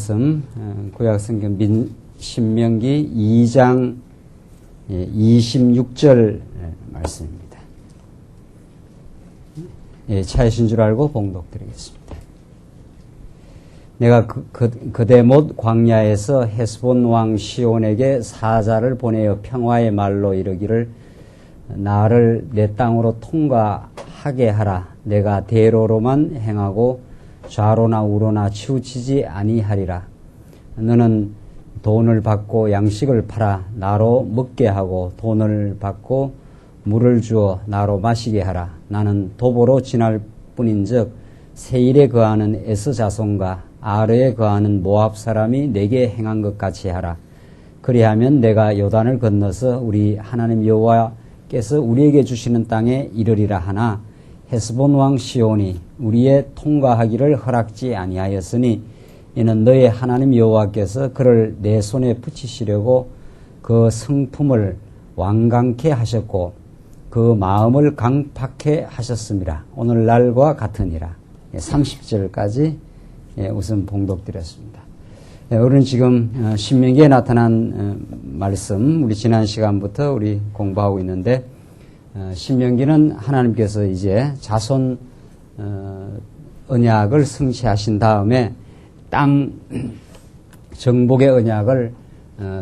말씀 구약성경 신명기 2장 26절 말씀입니다. 차이신 줄 알고 봉독드리겠습니다. 내가 그대못 광야에서 헤스본 왕 시온에게 사자를 보내어 평화의 말로 이르기를 나를 내 땅으로 통과하게 하라. 내가 대로로만 행하고 좌로나 우로나 치우치지 아니하리라. 너는 돈을 받고 양식을 팔아 나로 먹게 하고 돈을 받고 물을 주어 나로 마시게 하라. 나는 도보로 지날 뿐인즉 세일에 거하는 에스 자손과 아르에 거하는 모압 사람이 내게 행한 것 같이 하라. 그리하면 내가 요단을 건너서 우리 하나님 여호와께서 우리에게 주시는 땅에 이르리라 하나 헤스본 왕 시온이 우리의 통과하기를 허락지 아니하였으니 이는 너의 하나님 여호와께서 그를 내 손에 붙이시려고 그 성품을 완강케 하셨고 그 마음을 강팍해 하셨습니다. 오늘날과 같으니라. 30절까지 우선 봉독드렸습니다. 우리는 지금 신명기에 나타난 말씀, 우리 지난 시간부터 우리 공부하고 있는데 신명기는 하나님께서 이제 자손 언약을 성취하신 다음에 땅 정복의 언약을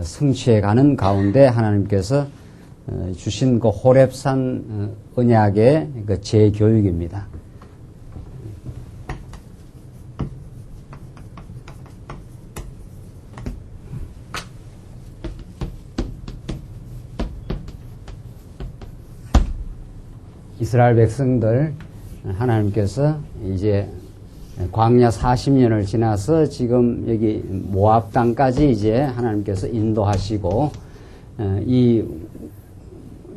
성취해가는 가운데 하나님께서 주신 그 호렙산 언약의 그 재교육입니다. 이스라엘 백성들 하나님께서 이제 광야 40년을 지나서 지금 여기 모압 땅까지 이제 하나님께서 인도하시고 이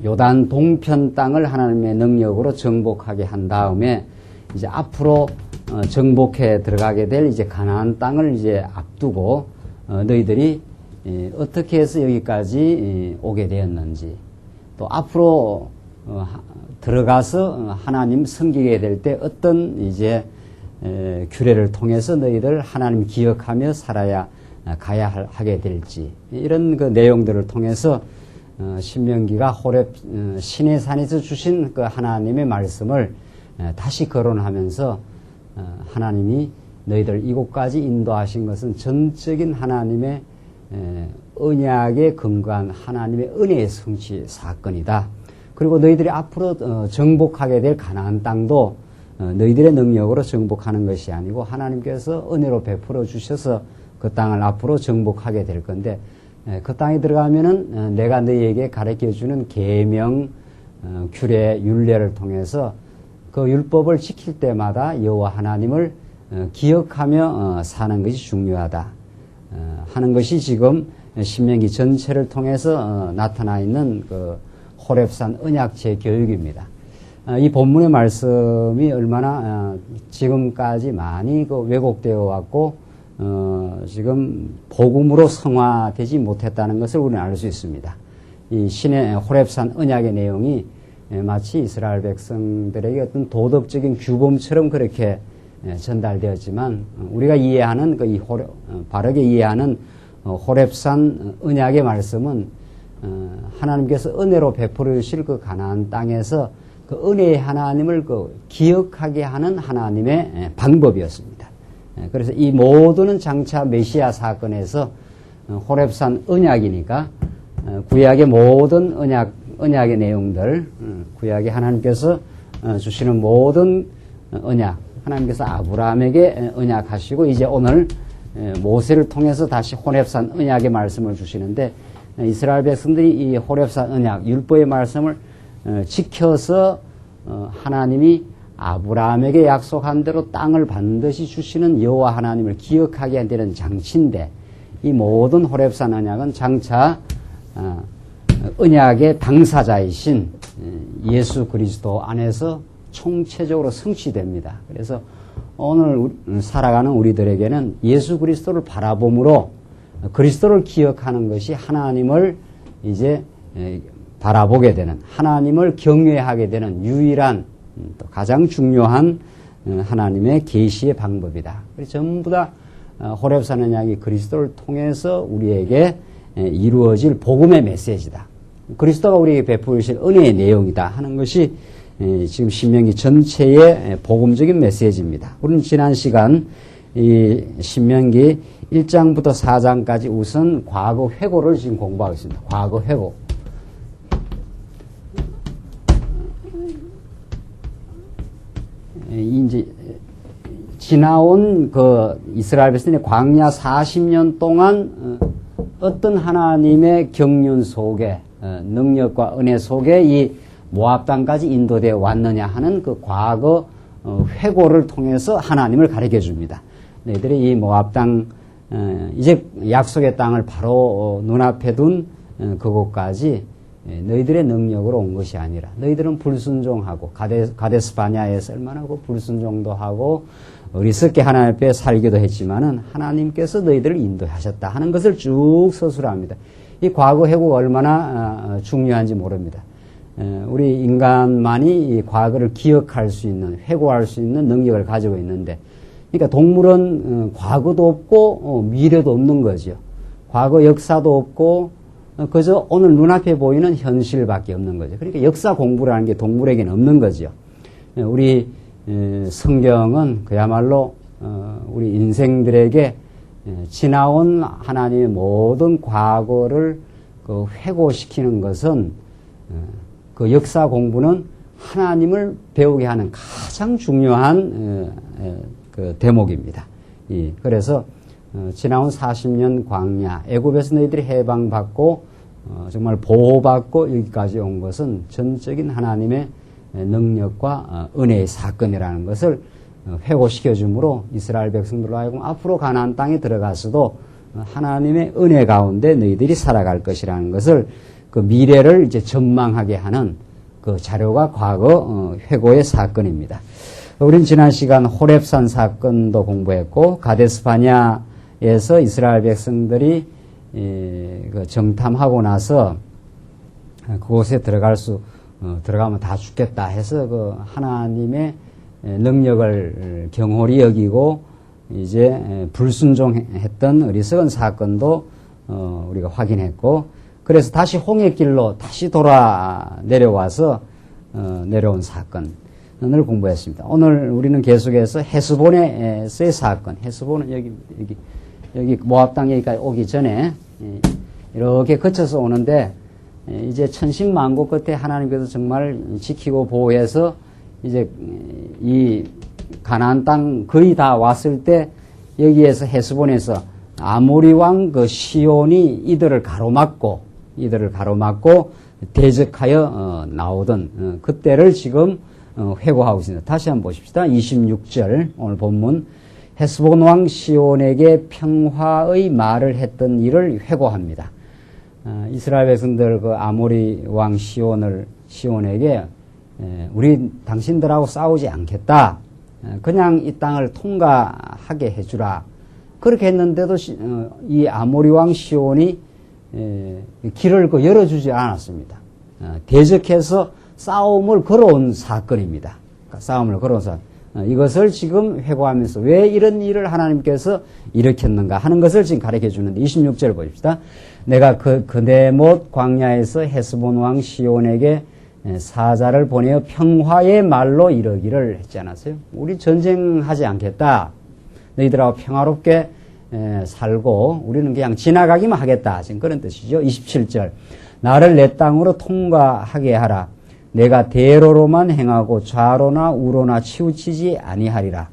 요단 동편 땅을 하나님의 능력으로 정복하게 한 다음에 이제 앞으로 정복해 들어가게 될 이제 가나안 땅을 이제 앞두고 너희들이 어떻게 해서 여기까지 오게 되었는지 또 앞으로 들어가서 하나님 섬기게 될 때 어떤 이제 규례를 통해서 너희들 하나님 기억하며 살아야 가야 하게 될지 이런 그 내용들을 통해서 신명기가 호렙 시내산에서 주신 그 하나님의 말씀을 다시 거론하면서 하나님이 너희들 이곳까지 인도하신 것은 전적인 하나님의 언약에 근거한 하나님의 은혜의 성취 사건이다. 그리고 너희들이 앞으로 정복하게 될 가나안 땅도 너희들의 능력으로 정복하는 것이 아니고 하나님께서 은혜로 베풀어 주셔서 그 땅을 앞으로 정복하게 될 건데 그 땅에 들어가면은 내가 너희에게 가르쳐 주는 계명, 규례, 율례를 통해서 그 율법을 지킬 때마다 여호와 하나님을 기억하며 사는 것이 중요하다 하는 것이 지금 신명기 전체를 통해서 나타나 있는 그 호렙산 언약제 교육입니다. 이 본문의 말씀이 얼마나 지금까지 많이 그 왜곡되어 왔고 지금 복음으로 성화되지 못했다는 것을 우리는 알 수 있습니다. 이 신의 호렙산 언약의 내용이 마치 이스라엘 백성들에게 어떤 도덕적인 규범처럼 그렇게 전달되었지만 우리가 이해하는 바르게 이해하는 호렙산 언약의 말씀은 하나님께서 은혜로 베풀어 주실 그 가나안 땅에서 그 은혜의 하나님을 그 기억하게 하는 하나님의 방법이었습니다. 그래서 이 모두는 장차 메시아 사건에서 호렙산 언약이니까 구약의 모든 언약의 내용들, 구약에 하나님께서 주시는 모든 언약, 하나님께서 아브라함에게 언약하시고 이제 오늘 모세를 통해서 다시 호렙산 언약의 말씀을 주시는데 이스라엘 백성들이 이 호렙산 언약, 율법의 말씀을 지켜서 하나님이 아브라함에게 약속한 대로 땅을 반드시 주시는 여호와 하나님을 기억하게 되는 장치인데 이 모든 호렙산 언약은 장차 언약의 당사자이신 예수 그리스도 안에서 총체적으로 성취됩니다. 그래서 오늘 살아가는 우리들에게는 예수 그리스도를 바라봄으로 그리스도를 기억하는 것이 하나님을 이제 바라보게 되는 하나님을 경외하게 되는 유일한 또 가장 중요한 하나님의 계시의 방법이다. 전부 다 호렙산 언약이 그리스도를 통해서 우리에게 이루어질 복음의 메시지다. 그리스도가 우리에게 베푸실 은혜의 내용이다 하는 것이 지금 신명기 전체의 복음적인 메시지입니다. 우리는 지난 시간 이 신명기 1장부터 4장까지 우선 과거 회고를 지금 공부하고 있습니다. 과거 회고. 이제 지나온 그 이스라엘 백성의 광야 40년 동안 어떤 하나님의 경륜 속에 능력과 은혜 속에 이 모압 땅까지 인도되어 왔느냐 하는 그 과거 회고를 통해서 하나님을 가르쳐 줍니다. 너희들이 이 모압 땅 이제 약속의 땅을 바로 눈앞에 둔 그곳까지 너희들의 능력으로 온 것이 아니라 너희들은 불순종하고 가데스 바냐에서 얼마나 불순종도 하고 어리석게 하나님 앞에 살기도 했지만은 하나님께서 너희들을 인도하셨다 하는 것을 쭉 서술합니다. 이 과거 회고가 얼마나 중요한지 모릅니다. 우리 인간만이 이 과거를 기억할 수 있는, 회고할 수 있는 능력을 가지고 있는데, 그러니까 동물은 과거도 없고 미래도 없는 거죠. 과거 역사도 없고 그저 오늘 눈앞에 보이는 현실밖에 없는 거죠. 그러니까 역사 공부라는 게 동물에게는 없는 거죠. 우리 성경은 그야말로 우리 인생들에게 지나온 하나님의 모든 과거를 그 회고시키는 것은 그 역사 공부는 하나님을 배우게 하는 가장 중요한 그 대목입니다. 그래서 지나온 40년 광야, 애굽에서 너희들이 해방받고 정말 보호받고 여기까지 온 것은 전적인 하나님의 능력과 은혜의 사건이라는 것을 회고시켜 주므로 이스라엘 백성들로 하여금 앞으로 가나안 땅에 들어가서도 하나님의 은혜 가운데 너희들이 살아갈 것이라는 것을 그 미래를 이제 전망하게 하는 그 자료가 과거 회고의 사건입니다. 우린 지난 시간 호렙산 사건도 공부했고 가데스 바냐에서 이스라엘 백성들이 그 정탐하고 나서 그곳에 들어가면 다 죽겠다 해서 그 하나님의 능력을 경홀히 여기고 이제 불순종했던 어리석은 사건도 우리가 확인했고, 그래서 다시 홍해길로 다시 내려와서 내려온 사건을 공부했습니다. 오늘 우리는 계속해서 헤스본에서의 사건, 헤스본은 여기 모압 땅 여기까지 오기 전에 이렇게 거쳐서 오는데, 이제 천신만고 끝에 하나님께서 정말 지키고 보호해서 이제 이 가나안 땅 거의 다 왔을 때 여기에서 헤스본에서 아모리 왕 그 시온이 이들을 가로막고 대적하여 나오던 그때를 지금 회고하고 있습니다. 다시 한번 보십시다. 26절 오늘 본문, 헤스본 왕 시온에게 평화의 말을 했던 일을 회고합니다. 이스라엘 백성들 그 아모리 왕 시온에게 우리 당신들하고 싸우지 않겠다. 그냥 이 땅을 통과하게 해주라. 그렇게 했는데도 이 아모리 왕 시온이 길을 열어주지 않았습니다. 대적해서 싸움을 걸어온 사건입니다. 싸움을 걸어온 사건. 이것을 지금 회고하면서 왜 이런 일을 하나님께서 일으켰는가 하는 것을 지금 가르쳐 주는데 26절 보십시다. 내가 그네못 광야에서 헤스본 왕 시온에게 사자를 보내어 평화의 말로 이러기를 했지 않았어요? 우리 전쟁하지 않겠다. 너희들하고 평화롭게 살고 우리는 그냥 지나가기만 하겠다. 지금 그런 뜻이죠. 27절. 나를 내 땅으로 통과하게 하라. 내가 대로로만 행하고 좌로나 우로나 치우치지 아니하리라.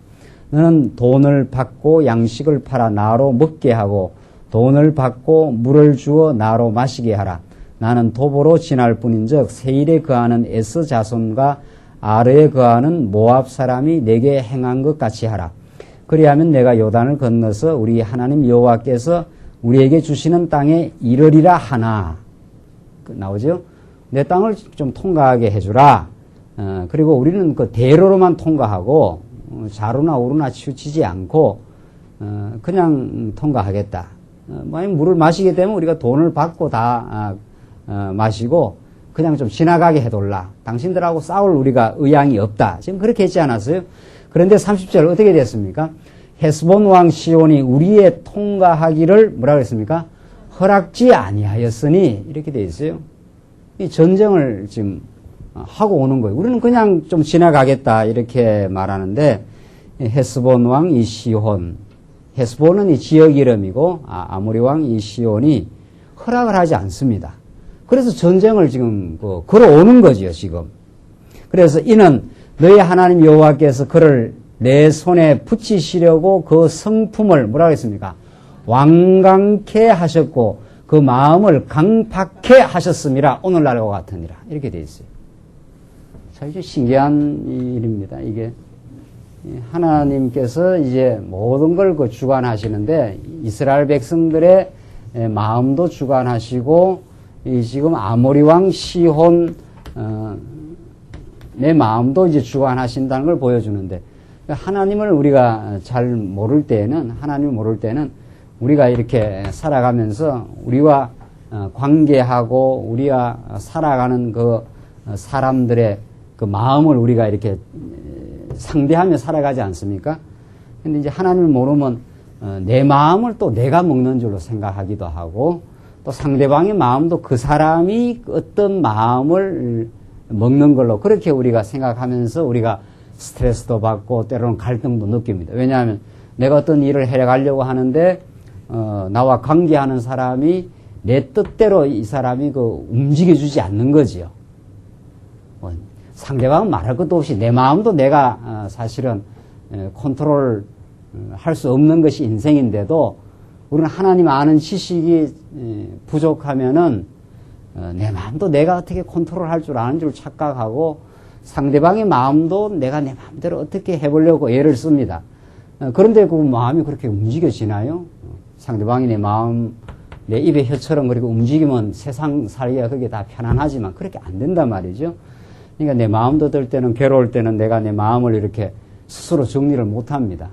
너는 돈을 받고 양식을 팔아 나로 먹게 하고 돈을 받고 물을 주어 나로 마시게 하라. 나는 도보로 지날 뿐인즉 세일에 거하는 에스 자손과 아르에 거하는 모압 사람이 내게 행한 것 같이 하라. 그리하면 내가 요단을 건너서 우리 하나님 여호와께서 우리에게 주시는 땅에 이르리라 하나. 나오죠? 내 땅을 좀 통과하게 해주라. 그리고 우리는 그 대로로만 통과하고 좌로나 우로나 치우치지 않고 그냥 통과하겠다. 만약 물을 마시게 되면 우리가 돈을 받고 다 마시고 그냥 좀 지나가게 해둘라. 당신들하고 싸울 우리가 의향이 없다. 지금 그렇게 했지 않았어요? 그런데 30절 어떻게 됐습니까? 헤스본 왕 시온이 우리의 통과하기를 뭐라고 했습니까? 허락지 아니하였으니 이렇게 돼 있어요. 이 전쟁을 지금 하고 오는 거예요. 우리는 그냥 좀 지나가겠다 이렇게 말하는데 헤스본 왕 이 시혼, 헤스본은 이 지역 이름이고 아모리 왕 이 시온이 허락을 하지 않습니다. 그래서 전쟁을 지금 걸어오는 거지요, 지금. 그래서 이는 너희 하나님 여호와께서 그를 내 손에 붙이시려고 그 성품을 뭐라고 했습니까? 완강케 하셨고 그 마음을 강팍케 하셨음이라 오늘날과 같으니라. 이렇게 되어 있어요. 참 신기한 일입니다. 이게 하나님께서 이제 모든 걸 주관하시는데 이스라엘 백성들의 마음도 주관하시고 이 지금 아모리 왕 시혼 내 마음도 이제 주관하신다는 걸 보여주는데 하나님을 우리가 잘 모를 때에는 하나님을 모를 때는 우리가 이렇게 살아가면서 우리와 관계하고 우리가 살아가는 그 사람들의 그 마음을 우리가 이렇게 상대하며 살아가지 않습니까? 근데 이제 하나님을 모르면 내 마음을 또 내가 먹는 줄로 생각하기도 하고 또 상대방의 마음도 그 사람이 어떤 마음을 먹는 걸로 그렇게 우리가 생각하면서 우리가 스트레스도 받고 때로는 갈등도 느낍니다. 왜냐하면 내가 어떤 일을 해가려고 하는데 나와 관계하는 사람이 내 뜻대로 이 사람이 움직여주지 않는 거지요. 상대방은 말할 것도 없이 내 마음도 내가 사실은 컨트롤 할 수 없는 것이 인생인데도 우리는 하나님 아는 지식이 부족하면은 내 마음도 내가 어떻게 컨트롤 할 줄 아는 줄 착각하고 상대방의 마음도 내가 내 마음대로 어떻게 해보려고 애를 씁니다. 그런데 그 마음이 그렇게 움직여지나요? 상대방이 내 마음, 내 입의 혀처럼 그렇게 움직이면 세상 살기가 그게 다 편안하지만 그렇게 안 된단 말이죠. 그러니까 내 마음도 들 때는 괴로울 때는 내가 내 마음을 이렇게 스스로 정리를 못 합니다.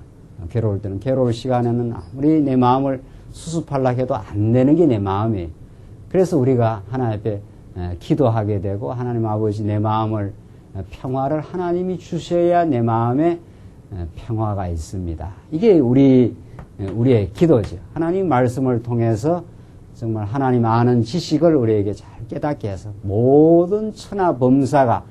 괴로울 때는 괴로울 시간에는 아무리 내 마음을 수습하려고 해도 안 되는 게 내 마음이에요. 그래서 우리가 하나님 앞에 기도하게 되고 하나님 아버지 내 마음을 평화를 하나님이 주셔야 내 마음에 평화가 있습니다. 이게 우리의 기도죠. 하나님 말씀을 통해서 정말 하나님 아는 지식을 우리에게 잘 깨닫게 해서 모든 천하 범사가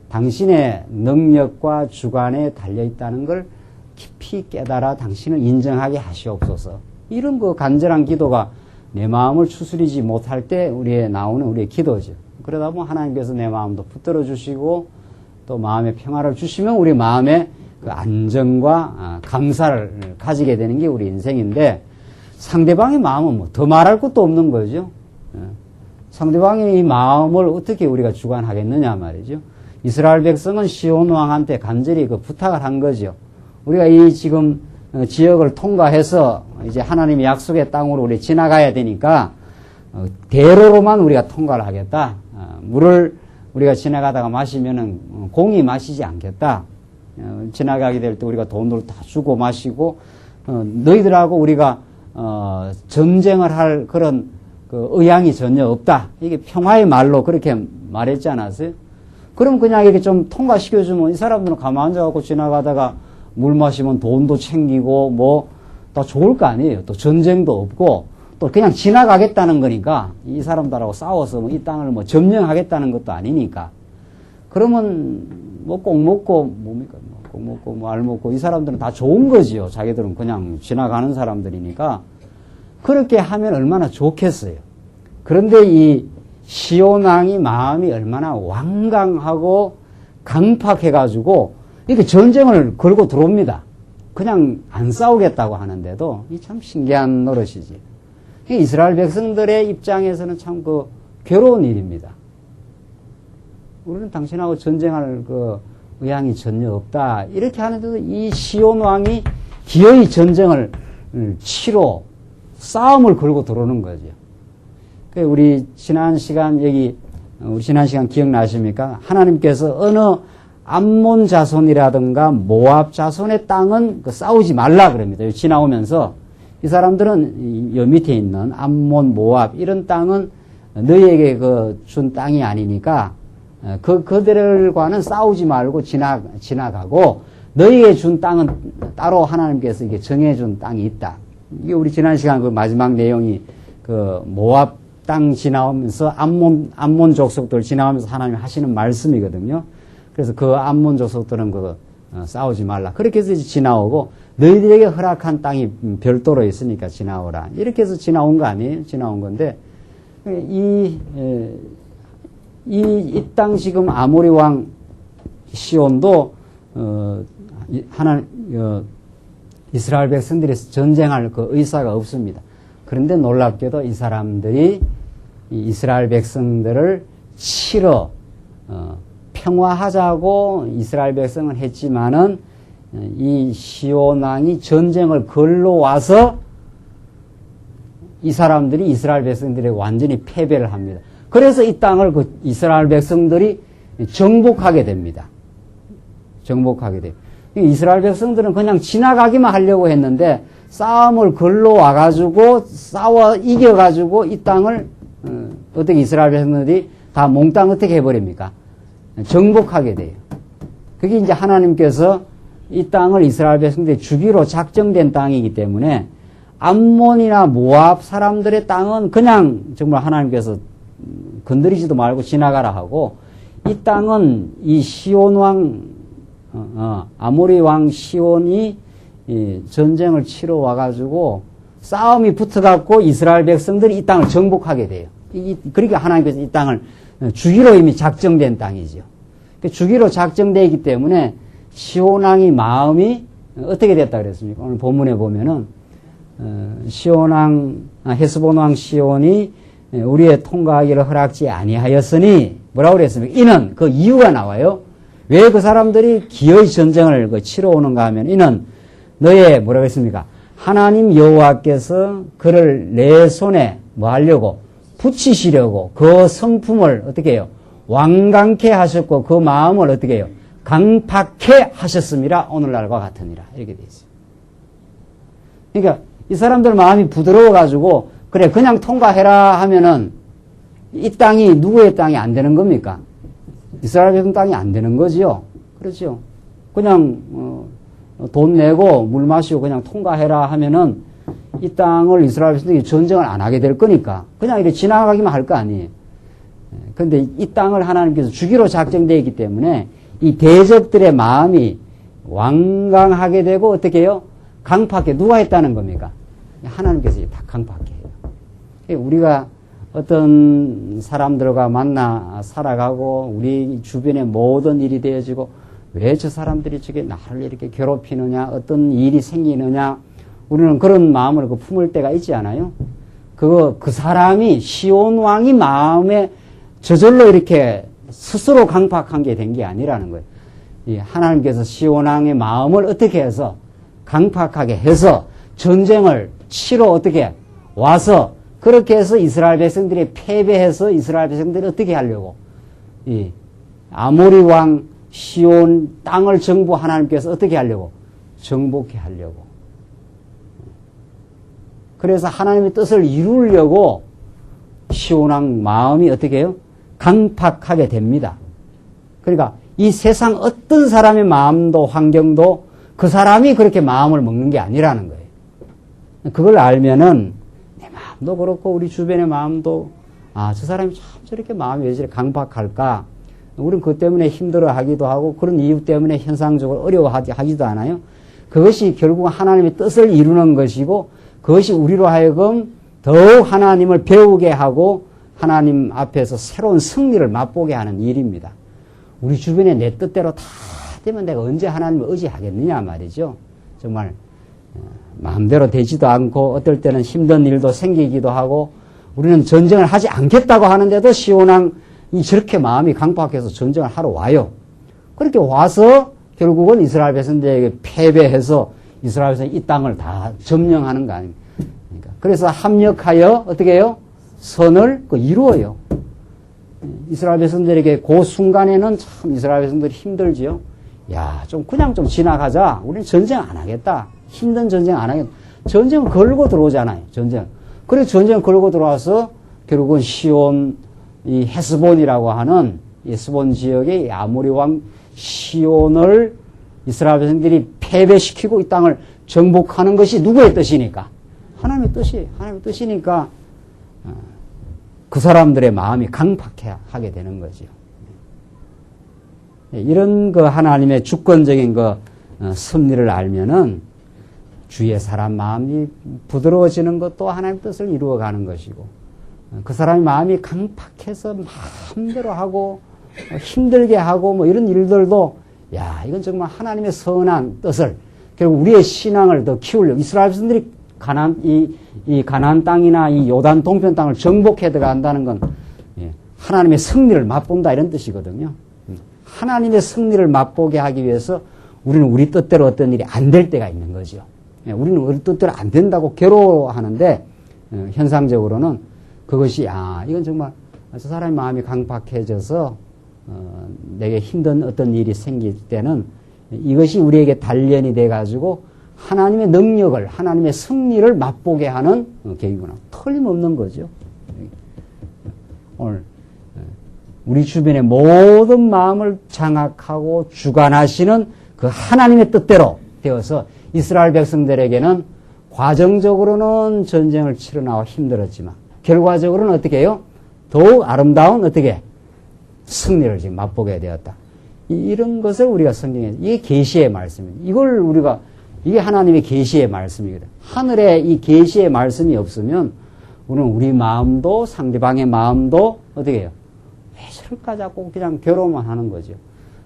당신의 능력과 주관에 달려있다는 걸 깊이 깨달아 당신을 인정하게 하시옵소서. 이런 간절한 기도가 내 마음을 추스리지 못할 때 나오는 우리의 기도죠. 그러다 보면 하나님께서 내 마음도 붙들어 주시고 또 마음의 평화를 주시면 우리 마음에 그 안정과 감사를 가지게 되는 게 우리 인생인데 상대방의 마음은 더 말할 것도 없는 거죠. 상대방의 이 마음을 어떻게 우리가 주관하겠느냐 말이죠. 이스라엘 백성은 시온 왕한테 간절히 부탁을 한 거죠. 우리가 이 지금 지역을 통과해서 이제 하나님의 약속의 땅으로 우리 지나가야 되니까 대로로만 우리가 통과를 하겠다. 물을 우리가 지나가다가 마시면은 공이 마시지 않겠다. 지나가게 될 때 우리가 돈을 다 주고 마시고 너희들하고 우리가 전쟁을 할 그런 의향이 전혀 없다. 이게 평화의 말로 그렇게 말했지 않았어요? 그럼 그냥 이렇게 좀 통과시켜주면 이 사람들은 가만 앉아갖고 지나가다가 물 마시면 돈도 챙기고 다 좋을 거 아니에요. 또 전쟁도 없고 또 그냥 지나가겠다는 거니까 이 사람들하고 싸워서 이 땅을 점령하겠다는 것도 아니니까 그러면 꼭 먹고 뭡니까? 꼭 먹고 알 먹고 이 사람들은 다 좋은 거지요. 자기들은 그냥 지나가는 사람들이니까 그렇게 하면 얼마나 좋겠어요. 그런데 이 시온 왕이 마음이 얼마나 완강하고 강팍해가지고 이렇게 전쟁을 걸고 들어옵니다. 그냥 안 싸우겠다고 하는데도 이 참 신기한 노릇이지. 이스라엘 백성들의 입장에서는 참 괴로운 일입니다. 우리는 당신하고 전쟁할 의향이 전혀 없다. 이렇게 하는데도 이 시온 왕이 기어이 전쟁을 치러 싸움을 걸고 들어오는 거죠. 우리 지난 시간 기억나십니까? 하나님께서 어느 암몬 자손이라든가 모압 자손의 땅은 싸우지 말라 그럽니다. 지나오면서 이 사람들은 여 밑에 있는 암몬, 모압 이런 땅은 너희에게 준 땅이 아니니까 그들과는 싸우지 말고 지나가고 너희에게 준 땅은 따로 하나님께서 이게 정해준 땅이 있다. 이게 우리 지난 시간 그 마지막 내용이 그 모압 땅 지나오면서 암몬 족속들 지나오면서 하나님이 하시는 말씀이거든요. 그래서 그 암몬 족속들은 싸우지 말라. 그렇게 해서 지나오고 너희들에게 허락한 땅이 별도로 있으니까 지나오라. 이렇게 해서 지나온 거 아니에요? 지나온 건데 이 땅 지금 아모리 왕 시온도 이스라엘 백성들이 전쟁할 그 의사가 없습니다. 그런데 놀랍게도 이 사람들이 이스라엘 백성들을 치러 평화하자고 이스라엘 백성은 했지만은 이 시온 왕이 전쟁을 걸러와서 이 사람들이 이스라엘 백성들이 완전히 패배를 합니다. 그래서 이 땅을 그 이스라엘 백성들이 정복하게 됩니다. 정복하게 돼요. 이스라엘 백성들은 그냥 지나가기만 하려고 했는데 싸움을 걸러와가지고 싸워 이겨가지고 이 땅을 어떻게 이스라엘 백성들이 다 몽땅 어떻게 해버립니까? 정복하게 돼요. 그게 이제 하나님께서 이 땅을 이스라엘 백성들이 주기로 작정된 땅이기 때문에 암몬이나 모압 사람들의 땅은 그냥 정말 하나님께서 건드리지도 말고 지나가라 하고 이 땅은 이 시온 왕 아모리 왕 시온이 이 전쟁을 치러 와가지고 싸움이 붙어갖고 이스라엘 백성들이 이 땅을 정복하게 돼요. 그러니까 하나님께서 이 땅을 주기로 이미 작정된 땅이죠. 주기로 작정되어 있기 때문에 시온 왕의 마음이 어떻게 됐다 그랬습니까? 오늘 본문에 보면은 시온 왕 헤스본 왕 시온이 우리의 통과하기를 허락지 아니하였으니 뭐라고 그랬습니까? 이는 그 이유가 나와요. 왜 그 사람들이 기어이 전쟁을 치러 오는가 하면 이는 너의 뭐라고 했습니까? 하나님 여호와께서 그를 내 손에 뭐 하려고 붙이시려고 그 성품을 어떻게 해요? 완강케 하셨고 그 마음을 어떻게 해요? 강팍케 하셨음이라 오늘날과 같으니라 이렇게 돼 있어요. 그러니까 이 사람들 마음이 부드러워가지고 그래 그냥 통과해라 하면은 이 땅이 누구의 땅이 안 되는 겁니까? 이스라엘 백성 땅이 안 되는 거지요. 그렇죠. 그냥 돈 내고 물 마시고 그냥 통과해라 하면은 이 땅을 이스라엘 백성들이 전쟁을 안 하게 될 거니까 그냥 이렇게 지나가기만 할 거 아니에요. 그런데 이 땅을 하나님께서 주기로 작정되어 있기 때문에 이 대적들의 마음이 완강하게 되고 어떻게 해요? 강팍해. 누가 했다는 겁니까? 하나님께서 다 강팍해 해요. 우리가 어떤 사람들과 만나 살아가고 우리 주변에 모든 일이 되어지고 왜 저 사람들이 저게 나를 이렇게 괴롭히느냐 어떤 일이 생기느냐 우리는 그런 마음을 품을 때가 있지 않아요? 그 사람이 시온 왕이 마음에 저절로 이렇게 스스로 강팍한 게 된 게 아니라는 거예요. 하나님께서 시온 왕의 마음을 어떻게 해서 강팍하게 해서 전쟁을 치러 어떻게 와서 그렇게 해서 이스라엘 백성들이 패배해서 이스라엘 백성들이 어떻게 하려고 아모리 왕 시온 땅을 정부 하나님께서 어떻게 하려고 정복해 하려고 그래서 하나님의 뜻을 이루려고 시온 왕 마음이 어떻게 해요? 강팍하게 됩니다. 그러니까 이 세상 어떤 사람의 마음도 환경도 그 사람이 그렇게 마음을 먹는 게 아니라는 거예요. 그걸 알면은 내 마음도 그렇고 우리 주변의 마음도 저 사람이 참 저렇게 마음이 왜 저렇게 강팍할까? 우리는 그것 때문에 힘들어하기도 하고 그런 이유 때문에 현상적으로 어려워하지도 않아요. 그것이 결국 하나님의 뜻을 이루는 것이고 그것이 우리로 하여금 더욱 하나님을 배우게 하고 하나님 앞에서 새로운 승리를 맛보게 하는 일입니다. 우리 주변에 내 뜻대로 다 되면 내가 언제 하나님을 의지하겠느냐 말이죠. 정말 마음대로 되지도 않고 어떨 때는 힘든 일도 생기기도 하고 우리는 전쟁을 하지 않겠다고 하는데도 시온 왕이 저렇게 마음이 강팍해서 전쟁을 하러 와요. 그렇게 와서 결국은 이스라엘 백성들에게 패배해서 이스라엘 백성이 이 땅을 다 점령하는 거 아닙니까? 그래서 합력하여 어떻게 해요? 선을 이루어요. 이스라엘 백성들에게 그 순간에는 참 이스라엘 백성들이 힘들지요. 좀 그냥 좀 지나가자. 우리는 전쟁 안 하겠다. 힘든 전쟁 안 하겠다. 전쟁 걸고 들어오잖아요. 전쟁. 그래서 전쟁 걸고 들어와서 결국은 시온 이 헤스본이라고 하는 헤스본 지역의 아모리 왕 시온을 이스라엘 백성들이 패배시키고 이 땅을 정복하는 것이 누구의 뜻이니까? 하나님의 뜻이니까 그 사람들의 마음이 강팍하게 되는 거죠. 이런 그 하나님의 주권적인 그 섭리를 알면은 주위의 사람 마음이 부드러워지는 것도 하나님의 뜻을 이루어가는 것이고, 그 사람의 마음이 강팍해서 마음대로 하고 힘들게 하고 뭐 이런 일들도 야, 이건 정말 하나님의 선한 뜻을, 결국 우리의 신앙을 더 키우려고 이스라엘 백성들이 이 가나안 땅이나 이 요단 동편 땅을 정복해 들어간다는 건 하나님의 승리를 맛본다 이런 뜻이거든요. 하나님의 승리를 맛보게 하기 위해서 우리는 우리 뜻대로 어떤 일이 안 될 때가 있는 거죠. 우리는 우리 뜻대로 안 된다고 괴로워하는데 현상적으로는 그것이 이건 정말 저 사람의 마음이 강팍해져서 내게 힘든 어떤 일이 생길 때는 이것이 우리에게 단련이 돼가지고 하나님의 능력을, 하나님의 승리를 맛보게 하는 계기구나. 틀림없는 거죠. 오늘 우리 주변의 모든 마음을 장악하고 주관하시는 그 하나님의 뜻대로 되어서 이스라엘 백성들에게는 과정적으로는 전쟁을 치러 나와 힘들었지만 결과적으로는 어떻게 해요? 더욱 아름다운 어떻게 승리를 지금 맛보게 되었다. 이런 것을 우리가 성경에, 이게 계시의 말씀입니다. 이게 하나님의 계시의 말씀이거든. 하늘에 이 계시의 말씀이 없으면 우리는 우리 마음도 상대방의 마음도 어떻게 해요? 왜 저럴까 자꾸 그냥 괴로워만 하는 거죠.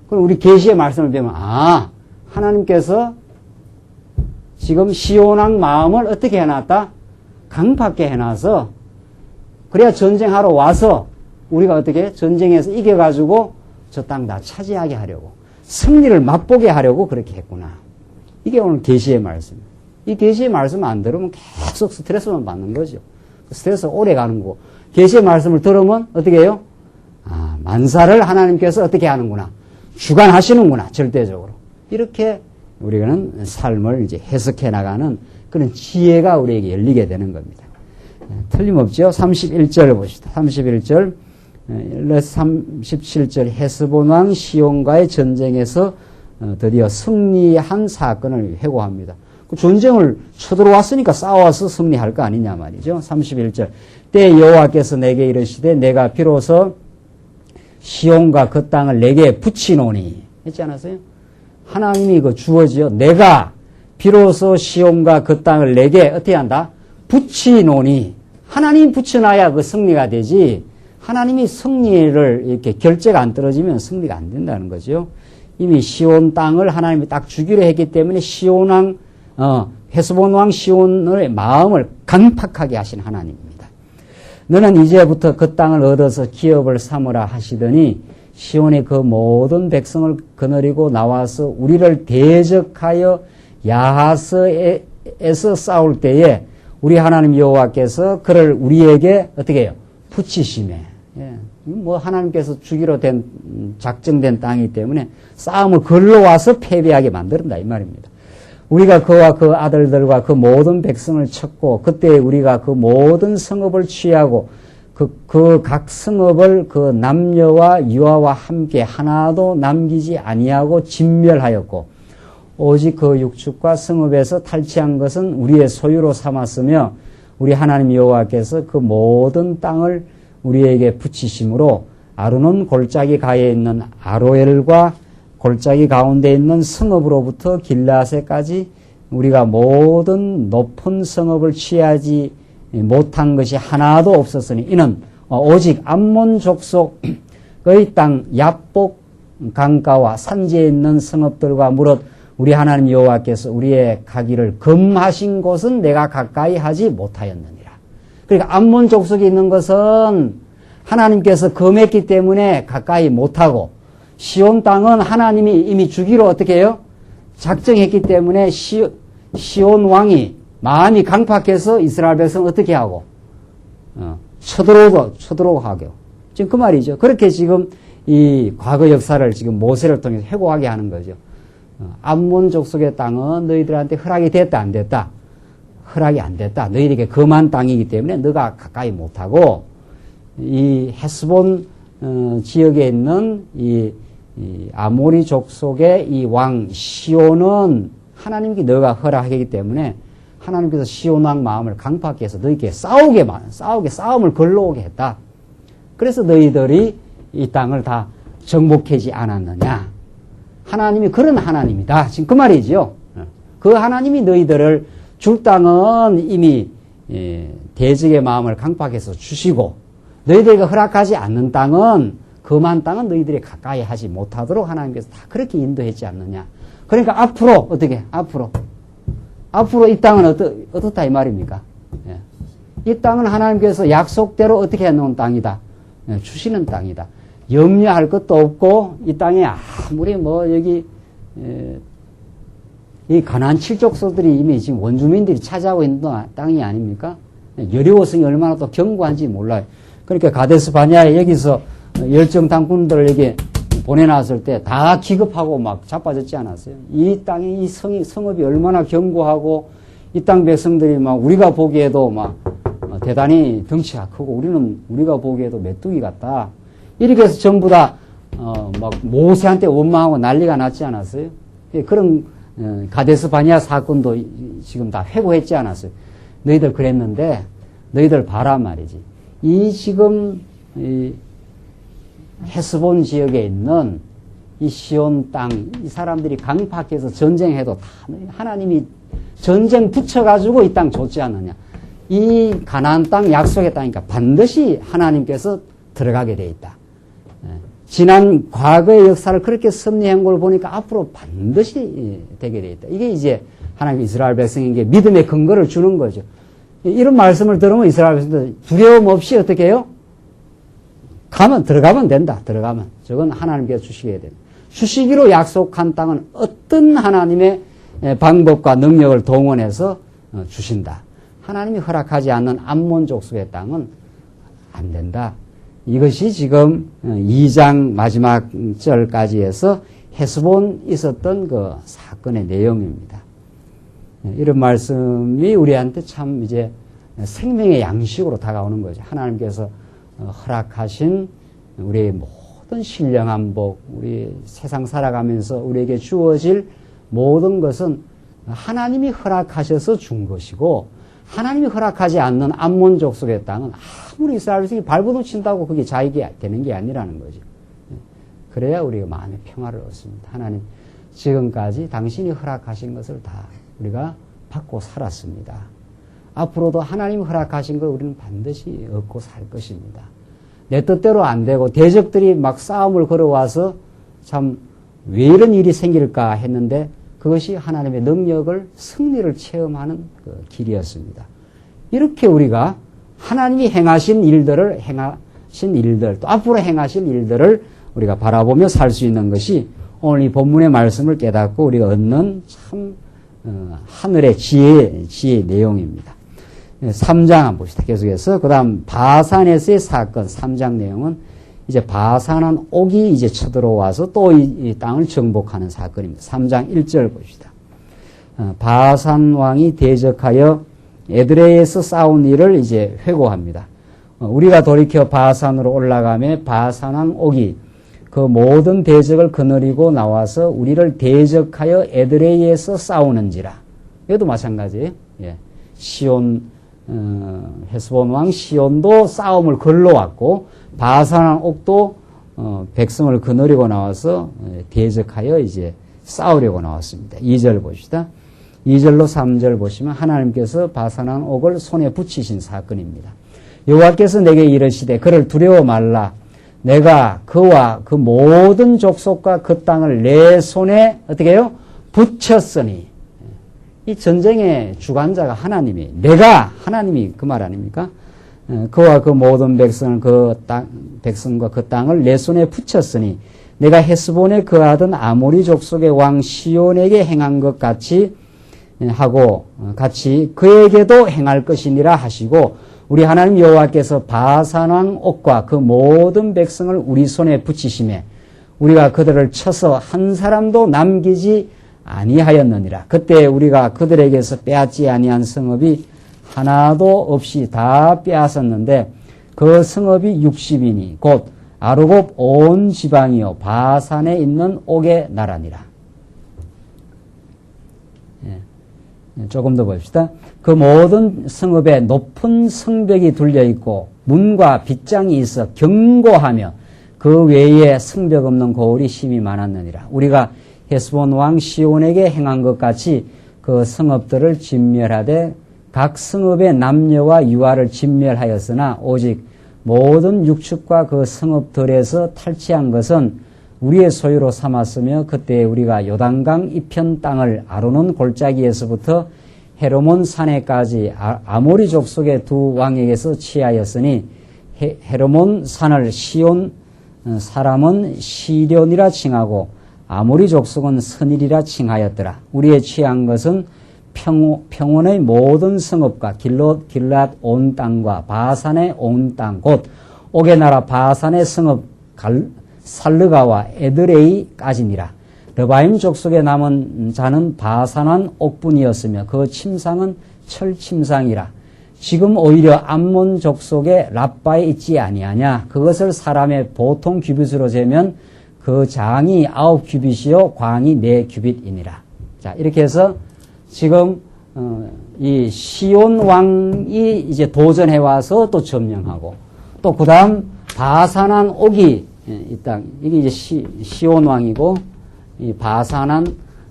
그럼 우리 계시의 말씀을 배우면 하나님께서 지금 시온왕 마음을 어떻게 해놨다? 강팍게 해놔서 그래야 전쟁하러 와서 우리가 어떻게 전쟁에서 이겨가지고 저 땅 다 차지하게 하려고 승리를 맛보게 하려고 그렇게 했구나. 이게 오늘 계시의 말씀입니다. 이 계시의 말씀 안 들으면 계속 스트레스만 받는 거죠. 스트레스 오래 가는 거고 계시의 말씀을 들으면 어떻게 해요? 만사를 하나님께서 어떻게 하는구나. 주관하시는구나. 절대적으로. 이렇게 우리는 삶을 이제 해석해 나가는 그런 지혜가 우리에게 열리게 되는 겁니다. 틀림없죠. 31절 봅시다. 31절 37절 헤스본왕 시온과의 전쟁에서 드디어 승리한 사건을 회고합니다. 그 전쟁을 쳐들어왔으니까 싸워서 승리할 거 아니냐 말이죠. 31절 때 여호와께서 내게 이르시되 내가 비로소 시온과 그 땅을 내게 붙이노니 했지 않았어요? 하나님이 그 주어지요. 내가 비로소 시온과 그 땅을 내게 어떻게 한다? 붙이노니. 하나님이 붙여놔야 그 승리가 되지. 하나님이 승리를 이렇게 결제가 안 떨어지면 승리가 안 된다는 거죠. 이미 시온 땅을 하나님이 딱 주기로 했기 때문에 시온왕, 헤스본 왕 시온의 마음을 강팍하게 하신 하나님입니다. 너는 이제부터 그 땅을 얻어서 기업을 삼으라 하시더니 시온의 그 모든 백성을 거느리고 나와서 우리를 대적하여 야하스에서 싸울 때에 우리 하나님 여호와께서 그를 우리에게 어떻게 해요? 붙이시매. 뭐 하나님께서 주기로 된 작정된 땅이기 때문에 싸움을 걸러와서 패배하게 만든다 이 말입니다. 우리가 그와 그 아들들과 그 모든 백성을 쳤고 그때 우리가 그 모든 성읍을 취하고 그 각 성읍을 그 남녀와 유아와 함께 하나도 남기지 아니하고 진멸하였고 오직 그 육축과 성읍에서 탈취한 것은 우리의 소유로 삼았으며 우리 하나님 여호와께서 그 모든 땅을 우리에게 붙이심으로 아르논 골짜기 가에 있는 아로엘과 골짜기 가운데 있는 성읍으로부터 길라세까지 우리가 모든 높은 성읍을 취하지 못한 것이 하나도 없었으니 이는 오직 암몬 족속의 땅 야복 강가와 산지에 있는 성읍들과 무릇 우리 하나님 여호와께서 우리의 가기를 금하신 곳은 내가 가까이 하지 못하였느니라. 그러니까 암몬 족속에 있는 것은 하나님께서 금했기 때문에 가까이 못하고 시온 땅은 하나님이 이미 주기로 어떻게 해요? 작정했기 때문에 시온 왕이 마음이 강팍해서 이스라엘 백성 어떻게 하고 쳐들어오고 하고 지금 그 말이죠. 그렇게 지금 이 과거 역사를 지금 모세를 통해서 회고하게 하는 거죠. 암몬 족속의 땅은 너희들한테 허락이 됐다 안 됐다? 허락이 안 됐다. 너희에게 금한 땅이기 때문에 너가 가까이 못하고 이 헤스본 지역에 있는 이 이 아모리 족속의 이 왕 시온은 하나님께 너가 허락하기 때문에 하나님께서 시온 왕 마음을 강팍케 해서 너희에게 싸움을 걸러오게 했다. 그래서 너희들이 이 땅을 다 정복하지 않았느냐. 하나님이 그런 하나님이다. 지금 그 말이죠. 그 하나님이 너희들을 줄 땅은 이미 대적의 마음을 강팍해서 주시고 너희들에게 허락하지 않는 땅은 그만 땅은 너희들이 가까이 하지 못하도록 하나님께서 다 그렇게 인도했지 않느냐. 그러니까 앞으로 어떻게 앞으로 이 땅은 어떻다 이 말입니까? 이 땅은 하나님께서 약속대로 어떻게 해놓은 땅이다. 주시는 땅이다. 염려할 것도 없고 이 땅에 아무리 여기 이 가나안 칠족소들이 이미 지금 원주민들이 차지하고 있는 땅이 아닙니까? 여리고성이 얼마나 또 견고한지 몰라요. 그러니까 가데스 바냐에 여기서 열정 당군들을 여기 보내놨을 때 다 기급하고 막 자빠졌지 않았어요? 이 땅이 이 성읍이 얼마나 견고하고 이 땅 백성들이 막 우리가 보기에도 막 대단히 덩치가 크고 우리가 보기에도 메뚜기 같다. 이렇게 해서 전부 다 막 모세한테 원망하고 난리가 났지 않았어요? 그런 가데스 바냐 사건도 지금 다 회고했지 않았어요? 너희들 그랬는데 너희들 봐라 말이지. 이 지금 이 헤스본 지역에 있는 이 시온 땅, 이 사람들이 강팍해서 전쟁해도 다 하나님이 전쟁 붙여가지고 이 땅 줬지 않느냐. 이 가나안 땅 약속의 땅이니까 반드시 하나님께서 들어가게 돼 있다. 지난 과거의 역사를 그렇게 섭리한 걸 보니까 앞으로 반드시 되게 돼 있다. 이게 이제 하나님 이스라엘 백성에게 믿음의 근거를 주는 거죠. 이런 말씀을 들으면 이스라엘 백성들 두려움 없이 어떻게 해요? 들어가면 된다. 들어가면. 저건 하나님께서 주시게 됩니다. 주시기로 약속한 땅은 어떤 하나님의 방법과 능력을 동원해서 주신다. 하나님이 허락하지 않는 암몬 족속의 땅은 안 된다. 이것이 지금 2장 마지막 절까지 해서 헤스본 있었던 그 사건의 내용입니다. 이런 말씀이 우리한테 참 이제 생명의 양식으로 다가오는 거죠. 하나님께서 허락하신 우리의 모든 신령한 복, 우리 세상 살아가면서 우리에게 주어질 모든 것은 하나님이 허락하셔서 준 것이고 하나님이 허락하지 않는 암몬 족속의 땅은 아무리 이스라엘 백성이 발버둥 친다고 그게 자익이 되는 게 아니라는 거죠. 그래야 우리가 마음의 평화를 얻습니다. 하나님 지금까지 당신이 허락하신 것을 다 우리가 받고 살았습니다. 앞으로도 하나님이 허락하신 걸 우리는 반드시 얻고 살 것입니다. 내 뜻대로 안 되고 대적들이 막 싸움을 걸어와서 참 왜 이런 일이 생길까 했는데 그것이 하나님의 능력을 승리를 체험하는 그 길이었습니다. 이렇게 우리가 하나님이 행하신 일들 또 앞으로 행하실 일들을 우리가 바라보며 살 수 있는 것이 오늘 이 본문의 말씀을 깨닫고 우리가 얻는 참 하늘의 지혜의 내용입니다. 3장 한번 봅시다. 계속해서 그 다음 바산에서의 사건 3장 내용은 이제 바산한 옥이 이제 쳐들어와서 또 이 땅을 정복하는 사건입니다. 3장 1절 봅시다. 바산 왕이 대적하여 에드레이에서 싸운 일을 이제 회고합니다. 우리가 돌이켜 바산으로 올라가며 바산왕 옥이 그 모든 대적을 거느리고 나와서 우리를 대적하여 에드레이에서 싸우는지라. 이것도 마찬가지예요. 예. 시온 헤스본 왕 시온도 싸움을 걸러왔고 바산왕 옥도 백성을 거느리고 나와서 대적하여 이제 싸우려고 나왔습니다. 2절 봅시다. 2절로 3절 보시면 하나님께서 바산왕 옥을 손에 붙이신 사건입니다. 여호와께서 내게 이르시되 그를 두려워 말라. 내가 그와 그 모든 족속과 그 땅을 내 손에 어떻게 해요? 붙였으니. 이 전쟁의 주관자가 하나님이 하나님이 그 말 아닙니까? 그와 그 모든 백성을 백성과 그 땅을 내 손에 붙였으니 내가 헤스본에 거하던 아모리 족속의 왕 시온에게 행한 것 같이 그에게도 행할 것이니라 하시고 우리 하나님 여호와께서 바산왕 옥과 그 모든 백성을 우리 손에 붙이심에 우리가 그들을 쳐서 한 사람도 남기지 아니하였느니라. 그때 우리가 그들에게서 빼앗지 아니한 성읍이 하나도 없이 다 빼앗았는데 그 성읍이 60이니 곧 아르곱 온 지방이요 바산에 있는 옥의 나라니라. 조금 더 봅시다. 그 모든 성읍에 높은 성벽이 둘려 있고 문과 빗장이 있어 견고하며 그 외에 성벽 없는 고을이 심히 많았느니라. 우리가 헤스본 왕 시온에게 행한 것 같이 그 성읍들을 진멸하되 각 성읍의 남녀와 유아를 진멸하였으나 오직 모든 육축과 그 성읍들에서 탈취한 것은 우리의 소유로 삼았으며 그때 우리가 요단강 이편 땅을 아르논 골짜기에서부터 헤르몬 산에까지 아모리 족속의 두 왕에게서 취하였으니 헤르몬 산을 시온 사람은 시련이라 칭하고 아모리 족속은 선일이라 칭하였더라. 우리의 취한 것은 평원의 모든 성읍과 길랏 온 땅과 바산의 온 땅 곧 옥의 나라 바산의 성읍 살르가와 에드레이까지니라. 르바임 족속에 남은 자는 바산한 옥뿐이었으며 그 침상은 철침상이라. 지금 오히려 암몬 족속의 랍바에 있지 아니하냐. 그것을 사람의 보통 규빗으로 재면 그 장이 9규빗이요 광이 4규빗이니라. 자, 이렇게 해서 지금 이 시온 왕이 이제 도전해 와서 또 점령하고 또 그다음 바산한 옥이 이 땅 이게 이제 시온 왕이고 이 바산한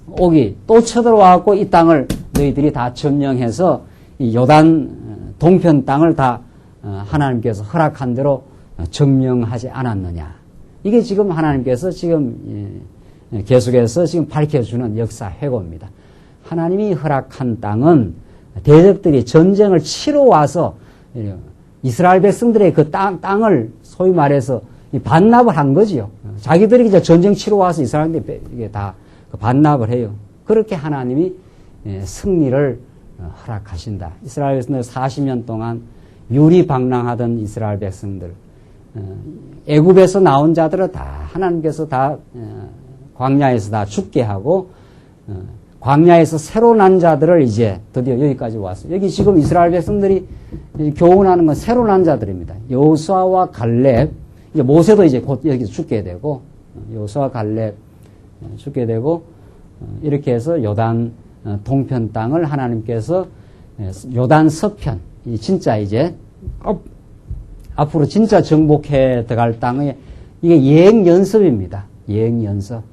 옥이 또 쳐들어와갖고 이 땅을 너희들이 다 점령해서 이 요단 동편 땅을 다 하나님께서 허락한 대로 점령하지 않았느냐. 이게 지금 하나님께서 지금 계속해서 지금 밝혀주는 역사 회고입니다. 하나님이 허락한 땅은 대적들이 전쟁을 치러 와서 이스라엘 백성들의 그 땅을 소위 말해서 반납을 한 거지요. 자기들이 이제 전쟁 치러 와서 이스라엘들이 다 반납을 해요. 그렇게 하나님이 승리를 허락하신다. 이스라엘 백성들 40년 동안 유리방랑하던 이스라엘 백성들, 애굽에서 나온 자들은 다 하나님께서 다 광야에서 다 죽게 하고 광야에서 새로 난 자들을 이제 드디어 여기까지 왔어요. 여기 지금 이스라엘 백성들이 교훈하는 건 새로 난 자들입니다. 여호수아와 갈렙, 이제 모세도 이제 곧 여기서 죽게 되고 여호수아와 갈렙 죽게 되고 이렇게 해서 요단 동편 땅을 하나님께서 요단 서편, 진짜 이제 앞으로 진짜 정복해 들어갈 땅의 이게 예행 연습입니다. 예행 연습.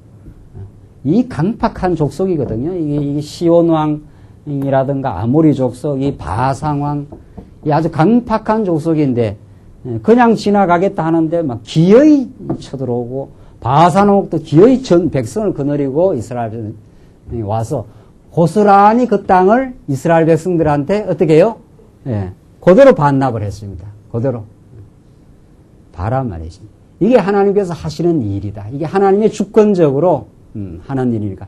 이 강팍한 족속이거든요. 이게 시온 왕이라든가 아모리 족속, 이 바산 왕, 이 아주 강팍한 족속인데 그냥 지나가겠다 하는데 막 기어이 쳐들어오고 바산 왕도 기어이 전 백성을 거느리고 이스라엘 백성이 와서 고스란히 그 땅을 이스라엘 백성들한테 어떻게 해요? 예, 그대로 반납을 했습니다. 그대로. 바란 말이지. 이게 하나님께서 하시는 일이다. 이게 하나님의 주권적으로 하는 일이니까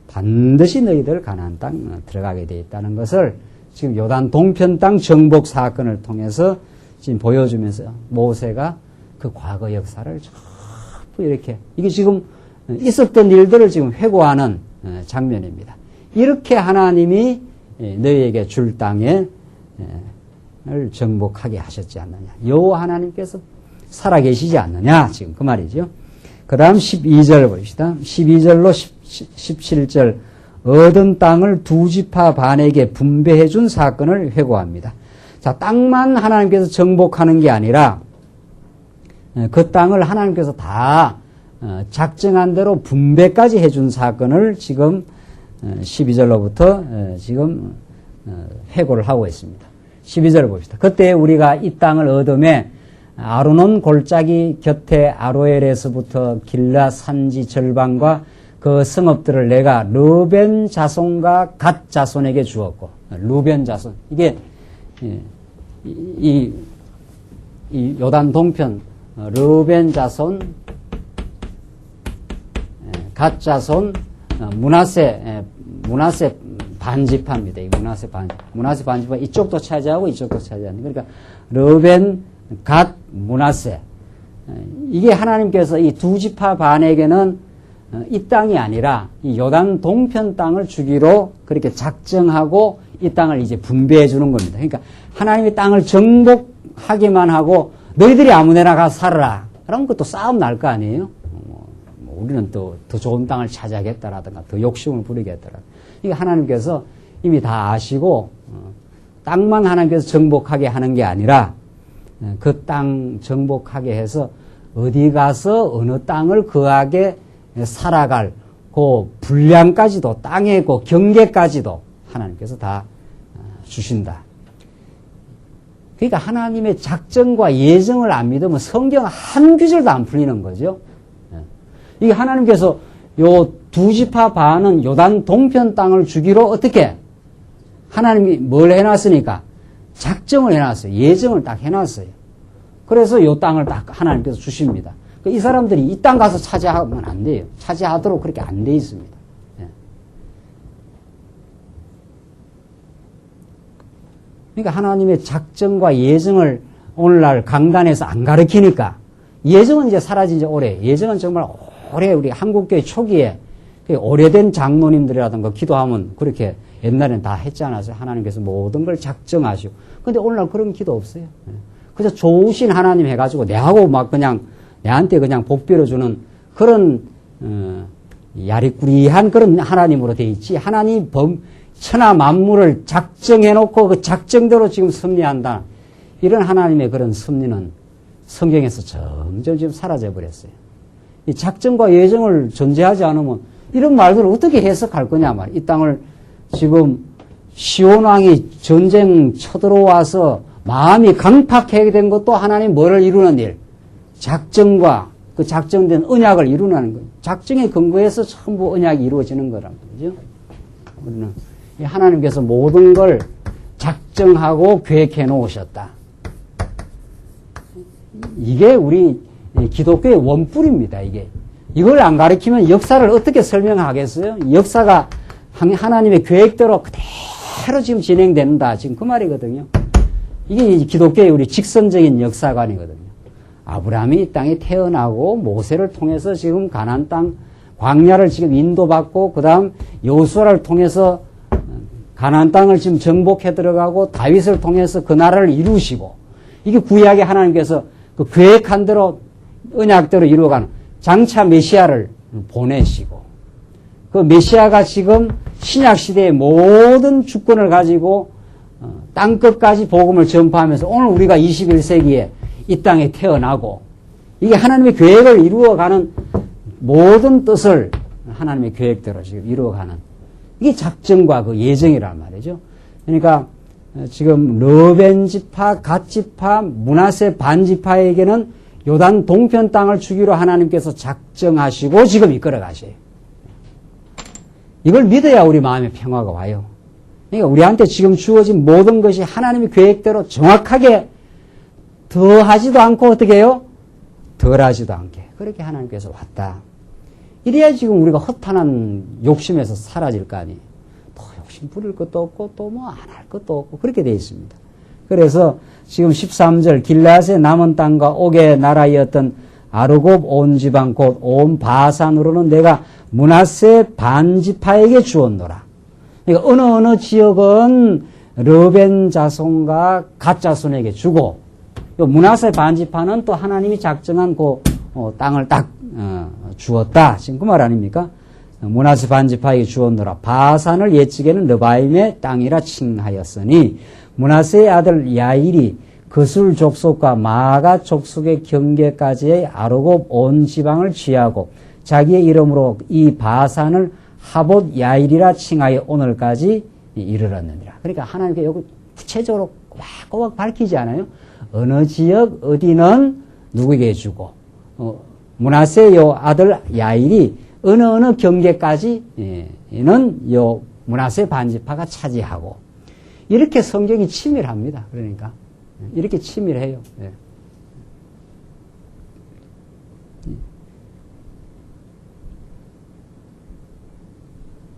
반드시 너희들 가나안 땅 들어가게 돼 있다는 것을 지금 요단 동편 땅 정복 사건을 통해서 지금 보여주면서 모세가 그 과거 역사를 전부 이렇게 이게 지금 있었던 일들을 지금 회고하는 장면입니다. 이렇게 하나님이 너희에게 줄 땅에 을 정복하게 하셨지 않느냐. 여호와 하나님께서 살아계시지 않느냐. 지금 그 말이죠. 그 다음 12절 봅시다. 12절로 17절 얻은 땅을 두 지파 반에게 분배해 준 사건을 회고합니다. 자, 땅만 하나님께서 정복하는 게 아니라 그 땅을 하나님께서 다 작정한 대로 분배까지 해준 사건을 지금 12절로부터 지금 회고를 하고 있습니다. 12절을 봅시다. 그때 우리가 이 땅을 얻음에 아르논 골짜기 곁에 아로엘에서부터 길라 산지 절반과 그 성읍들을 내가 르벤 자손과 갓 자손에게 주었고, 르벤 자손. 이게, 이 요단 동편, 르벤 자손, 갓 자손, 문하세 반지파입니다. 이 문하세 반지파 이쪽도 차지하고 이쪽도 차지하는. 그러니까 르벤, 갓, 문하세. 이게 하나님께서 이 두 지파 반에게는 이 땅이 아니라 이 요단 동편 땅을 주기로 그렇게 작정하고 이 땅을 이제 분배해 주는 겁니다. 그러니까 하나님이 땅을 정복하기만 하고 너희들이 아무데나 가서 살아라. 그러면 그것도 싸움 날 거 아니에요? 우리는 또 더 좋은 땅을 차지하겠다라든가 더 욕심을 부리겠다라든가. 이게 하나님께서 이미 다 아시고 땅만 하나님께서 정복하게 하는 게 아니라 그 땅 정복하게 해서 어디 가서 어느 땅을 거하게 살아갈 그 분량까지도 땅의 그 경계까지도 하나님께서 다 주신다. 그러니까 하나님의 작정과 예정을 안 믿으면 성경 한 구절도 안 풀리는 거죠. 이게 하나님께서 요 두 지파 반은 요단 동편 땅을 주기로 어떻게 하나님이 뭘 해놨으니까 작정을 해놨어요. 예정을 딱 해놨어요. 그래서 요 땅을 딱 하나님께서 주십니다. 이 사람들이 이 땅 가서 차지하면 안 돼요. 차지하도록 그렇게 안 돼 있습니다. 그러니까 하나님의 작정과 예정을 오늘날 강단에서 안 가르치니까 예정은 이제 사라진 지 오래. 예정은 정말 오래 우리 한국교회 초기에 오래된 장로님들이라든가 기도하면 그렇게 옛날엔 다 했지 않았어요. 하나님께서 모든 걸 작정하시고. 근데 오늘날 그런 기도 없어요. 그래서 좋으신 하나님 해가지고 내하고 막 그냥 내한테 그냥 복 빌어주는 그런 야리꾸리한 그런 하나님으로 돼 있지. 하나님 천하 만물을 작정해놓고 그 작정대로 지금 섭리한다. 이런 하나님의 그런 섭리는 성경에서 점점 지금 사라져 버렸어요. 이 작정과 예정을 존재하지 않으면 이런 말들을 어떻게 해석할 거냐 말이에요. 이 땅을 지금 시온왕이 전쟁 쳐들어와서 마음이 강팍하게 된 것도 하나님 뭐를 이루는 일? 작정과 그 작정된 언약을 이루는 거예요. 작정에 근거해서 전부 언약이 이루어지는 거란 말이죠. 우리는 하나님께서 모든 걸 작정하고 계획해 놓으셨다. 이게 우리 기독교의 원뿔입니다. 이걸 안 가르치면 역사를 어떻게 설명하겠어요? 역사가 하나님의 계획대로 그대로 지금 진행된다. 지금 그 말이거든요. 이게 기독교의 우리 직선적인 역사관이거든요. 아브라함이 이 땅에 태어나고 모세를 통해서 지금 가나안 땅 광야를 지금 인도받고 그다음 여호수아를 통해서 가나안 땅을 지금 정복해 들어가고 다윗을 통해서 그 나라를 이루시고 이게 구약의 하나님께서 그 계획한 대로 언약대로 이루어가는 장차 메시아를 보내시고 그 메시아가 지금 신약 시대의 모든 주권을 가지고 땅끝까지 복음을 전파하면서 오늘 우리가 21세기에 이 땅에 태어나고 이게 하나님의 계획을 이루어가는 모든 뜻을 하나님의 계획대로 지금 이루어가는 이게 작정과 그 예정이란 말이죠. 그러니까 지금 르벤 지파, 갓 지파, 므낫세 반 지파에게는 요단 동편 땅을 주기로 하나님께서 작정하시고 지금 이끌어 가셔요. 이걸 믿어야 우리 마음에 평화가 와요. 그러니까 우리한테 지금 주어진 모든 것이 하나님의 계획대로 정확하게 더하지도 않고 어떻게 해요? 덜하지도 않게. 그렇게 하나님께서 왔다. 이래야 지금 우리가 허탄한 욕심에서 사라질 거 아니에요. 또 욕심 부릴 것도 없고 또 뭐 안 할 것도 없고 그렇게 되어 있습니다. 그래서 지금 13절 길앗의 남은 땅과 옥의 나라였던 아르곱 온 지방 곧 온 바산으로는 내가 므낫세 반지파에게 주었노라. 그러니까 어느 지역은 르벤 자손과 갓 자손에게 주고 므낫세 반지파는 또 하나님이 작정한 그 땅을 딱 주었다. 지금 그 말 아닙니까? 므낫세 반지파에게 주었노라. 바산을 예측에는 르바임의 땅이라 칭하였으니 므낫세의 아들 야일이 그술 족속과 마가 족속의 경계까지의 아르곱 온 지방을 취하고 자기의 이름으로 이 바산을 하봇 야일이라 칭하여 오늘까지 이르렀느니라. 그러니까 하나님께 여기 구체적으로 꼬박꼬박 밝히지 않아요? 어느 지역 어디는 누구에게 주고 므낫세의 요 아들 야일이 어느 경계까지는 요 므낫세 반지파가 차지하고 이렇게 성경이 치밀합니다. 그러니까 이렇게 치밀해요. 예.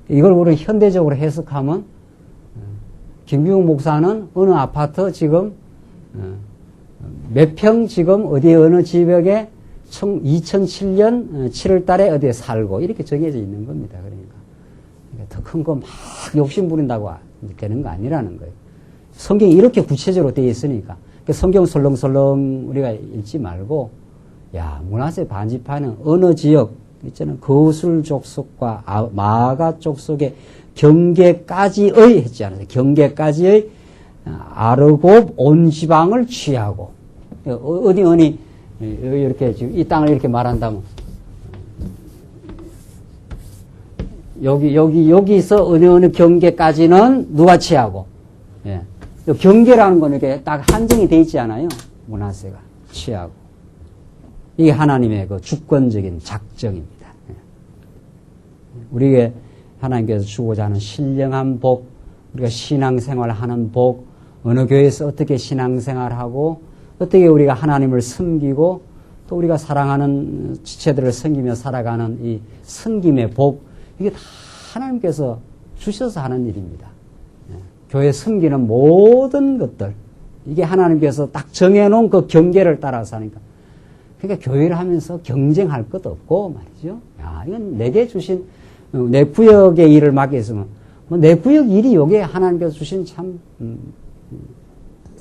이걸 우리 현대적으로 해석하면 김규용 목사는 어느 아파트 지금 몇 평 지금 어디 어느 지역에 2007년 7월 달에 어디에 살고 이렇게 정해져 있는 겁니다. 그러니까 더 큰 거 막 욕심 부린다고 되는 거 아니라는 거예요. 성경이 이렇게 구체적으로 되어 있으니까 성경 설렁설렁 우리가 읽지 말고 야, 므낫세 반지파는 어느 지역, 있잖아요. 거술 족속과 마가 족속의 경계까지의 했지 않아요. 경계까지의 아르곱 온 지방을 취하고 어디 이렇게 지금 이 땅을 이렇게 말한다면 여기서 어느 경계까지는 누가 취하고 예. 경계라는 건 이렇게 딱 한정이 돼 있지 않아요. 므낫세가 취하고 이게 하나님의 그 주권적인 작정입니다. 예. 우리에게 하나님께서 주고자 하는 신령한 복, 우리가 신앙생활하는 복, 어느 교회에서 어떻게 신앙생활하고 어떻게 우리가 하나님을 섬기고 또 우리가 사랑하는 지체들을 섬기며 살아가는 이 섬김의 복, 이게 다 하나님께서 주셔서 하는 일입니다. 교회 섬기는 모든 것들, 이게 하나님께서 딱 정해놓은 그 경계를 따라서 하니까. 그러니까 교회를 하면서 경쟁할 것도 없고 말이죠. 야, 이건 내게 주신, 내 구역의 일을 맡게 했으면, 뭐 내 구역 일이 요게 하나님께서 주신 참,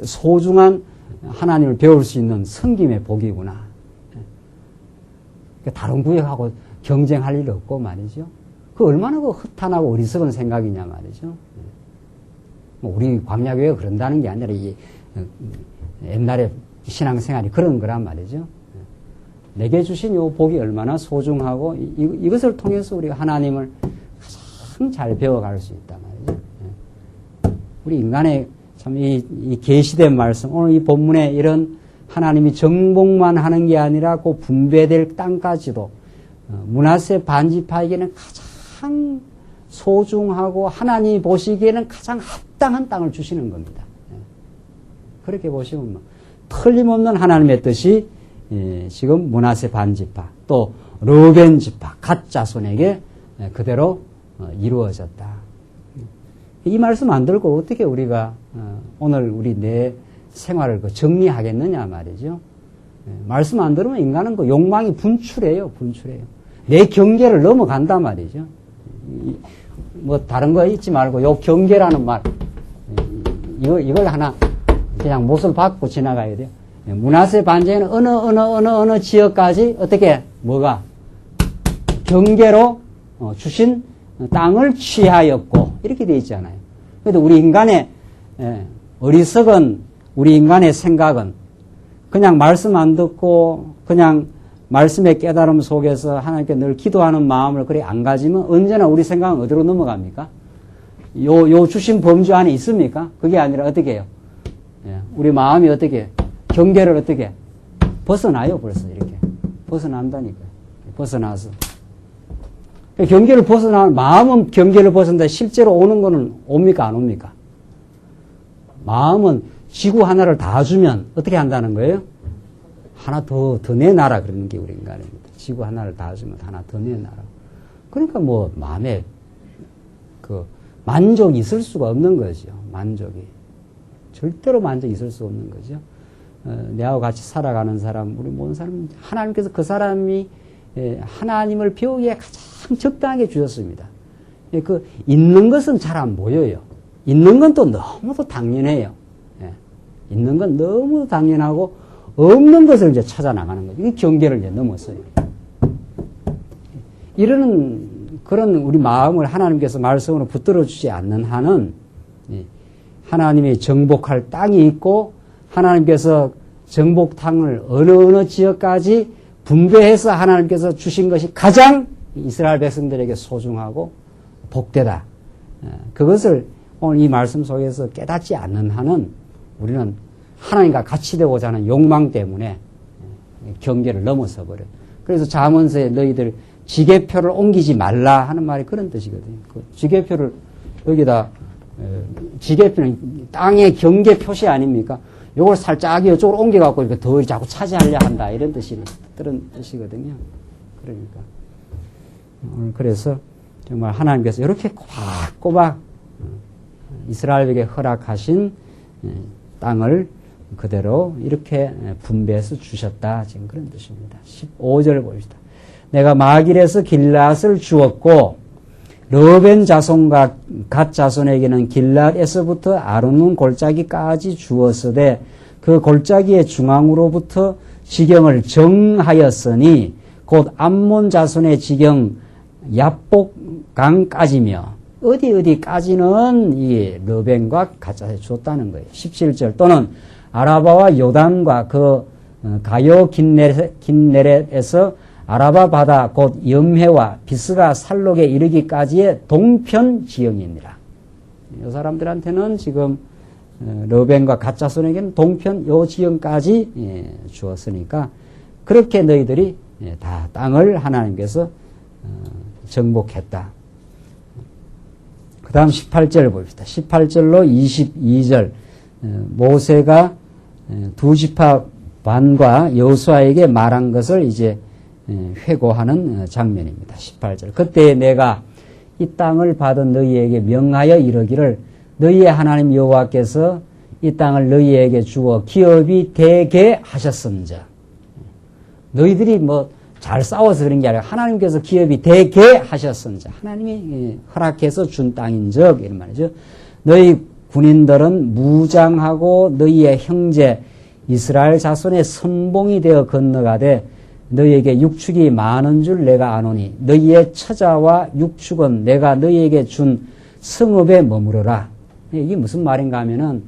소중한 하나님을 배울 수 있는 섬김의 복이구나. 그러니까 다른 구역하고 경쟁할 일 없고 말이죠. 그 얼마나 그 허탄하고 어리석은 생각이냐 말이죠. 우리 광야교회가 그런다는 게 아니라 이게 옛날에 신앙생활이 그런 거란 말이죠. 내게 주신 이 복이 얼마나 소중하고 이것을 통해서 우리가 하나님을 가장 잘 배워갈 수 있단 말이죠. 우리 인간의 참 이 계시된 말씀, 오늘 이 본문에 이런 하나님이 정복만 하는 게 아니라 그 분배될 땅까지도 므낫세 반지파에게는 가장 소중하고 하나님이 보시기에는 가장 합당한 땅을 주시는 겁니다. 그렇게 보시면 틀림없는 하나님의 뜻이 지금 므낫세 반지파 또 르벤 지파 갓 자손에게 그대로 이루어졌다. 이 말씀 안 들고 어떻게 우리가 오늘 우리 내 생활을 정리하겠느냐 말이죠. 말씀 안 들으면 인간은 그 욕망이 분출해요. 내 경계를 넘어간단 말이죠. 뭐 다른 거 잊지 말고 요 경계라는 말 이걸 하나 그냥 못을 받고 지나가야 돼요. 므낫세 반지파는 어느 지역까지 어떻게 뭐가 경계로 주신 땅을 취하였고 이렇게 돼 있잖아요. 그래도 우리 인간의 어리석은 우리 인간의 생각은 그냥 말씀 안 듣고 그냥 말씀의 깨달음 속에서 하나님께 늘 기도하는 마음을 그래 안 가지면 언제나 우리 생각은 어디로 넘어갑니까? 요 주신 범주 안에 있습니까? 그게 아니라 어떻게 해요? 우리 마음이 어떻게 경계를 어떻게 벗어나요? 벌써 이렇게 벗어난다니까요. 벗어나서 경계를 벗어나 마음은 경계를 벗어난다. 실제로 오는 거는 옵니까 안 옵니까? 마음은 지구 하나를 다 주면 어떻게 한다는 거예요? 하나 더 내놔라 그러는 게 우리 인간입니다. 지구 하나를 다 주면 하나 더 내놔라. 그러니까 뭐 마음에 그 만족이 있을 수가 없는 거죠. 만족이 절대로 만족이 있을 수 없는 거죠. 내하고 같이 살아가는 사람, 우리 모든 사람 하나님께서 그 사람이 하나님을 배우기에 가장 적당하게 주셨습니다. 그 있는 것은 잘 안 보여요. 있는 건 또 너무도 당연해요. 있는 건 너무 당연하고 없는 것을 이제 찾아 나가는 거죠. 이 경계를 이제 넘었어요. 이러는 그런 우리 마음을 하나님께서 말씀으로 붙들어 주지 않는 한은 하나님이 정복할 땅이 있고 하나님께서 정복탕을 어느 지역까지 분배해서 하나님께서 주신 것이 가장 이스라엘 백성들에게 소중하고 복되다. 그것을 오늘 이 말씀 속에서 깨닫지 않는 한은 우리는 하나님과 같이 되고자 하는 욕망 때문에 경계를 넘어서 버려요. 그래서 잠언서에 너희들 지계표를 옮기지 말라 하는 말이 그런 뜻이거든요. 그 지계표를 여기다 지계표는 땅의 경계 표시 아닙니까? 요걸 살짝 이쪽으로 옮겨갖고 이렇게 더 자꾸 차지하려 한다 이런 뜻이거든요. 그러니까 그래서 정말 하나님께서 이렇게 꼬박꼬박 이스라엘에게 허락하신 땅을 그대로 이렇게 분배해서 주셨다. 지금 그런 뜻입니다. 15절 봅시다. 내가 마길에서 길앗을 주었고 르벤 자손과 갓 자손에게는 길앗에서부터 아르논 골짜기까지 주었으되 그 골짜기의 중앙으로부터 지경을 정하였으니 곧 암몬 자손의 지경 야복강까지며 어디까지는 이 르벤과 갓자에 줬다는 거예요. 17절 또는 아라바와 요단과 그 가요 긴네렛에서 아라바 바다 곧 염해와 비스가 살록에 이르기까지의 동편 지형입니다. 이 사람들한테는 지금 르벤과 갓 자손에게는 동편 요 지형까지 주었으니까 그렇게 너희들이 다 땅을 하나님께서 정복했다. 그 다음 18절 봅시다. 18절로 22절 모세가 두 지파 반과 여호수아에게 말한 것을 이제 회고하는 장면입니다. 18절 그때 내가 이 땅을 받은 너희에게 명하여 이르기를 너희의 하나님 여호와께서 이 땅을 너희에게 주어 기업이 되게 하셨음자. 너희들이 뭐 잘 싸워서 그런 게 아니라 하나님께서 기업이 되게 하셨음자. 하나님이 허락해서 준 땅인즉 이런 말이죠. 너희 군인들은 무장하고 너희의 형제 이스라엘 자손의 선봉이 되어 건너가되 너희에게 육축이 많은 줄 내가 아노니 너희의 처자와 육축은 내가 너희에게 준 성읍에 머무르라. 이게 무슨 말인가 하면은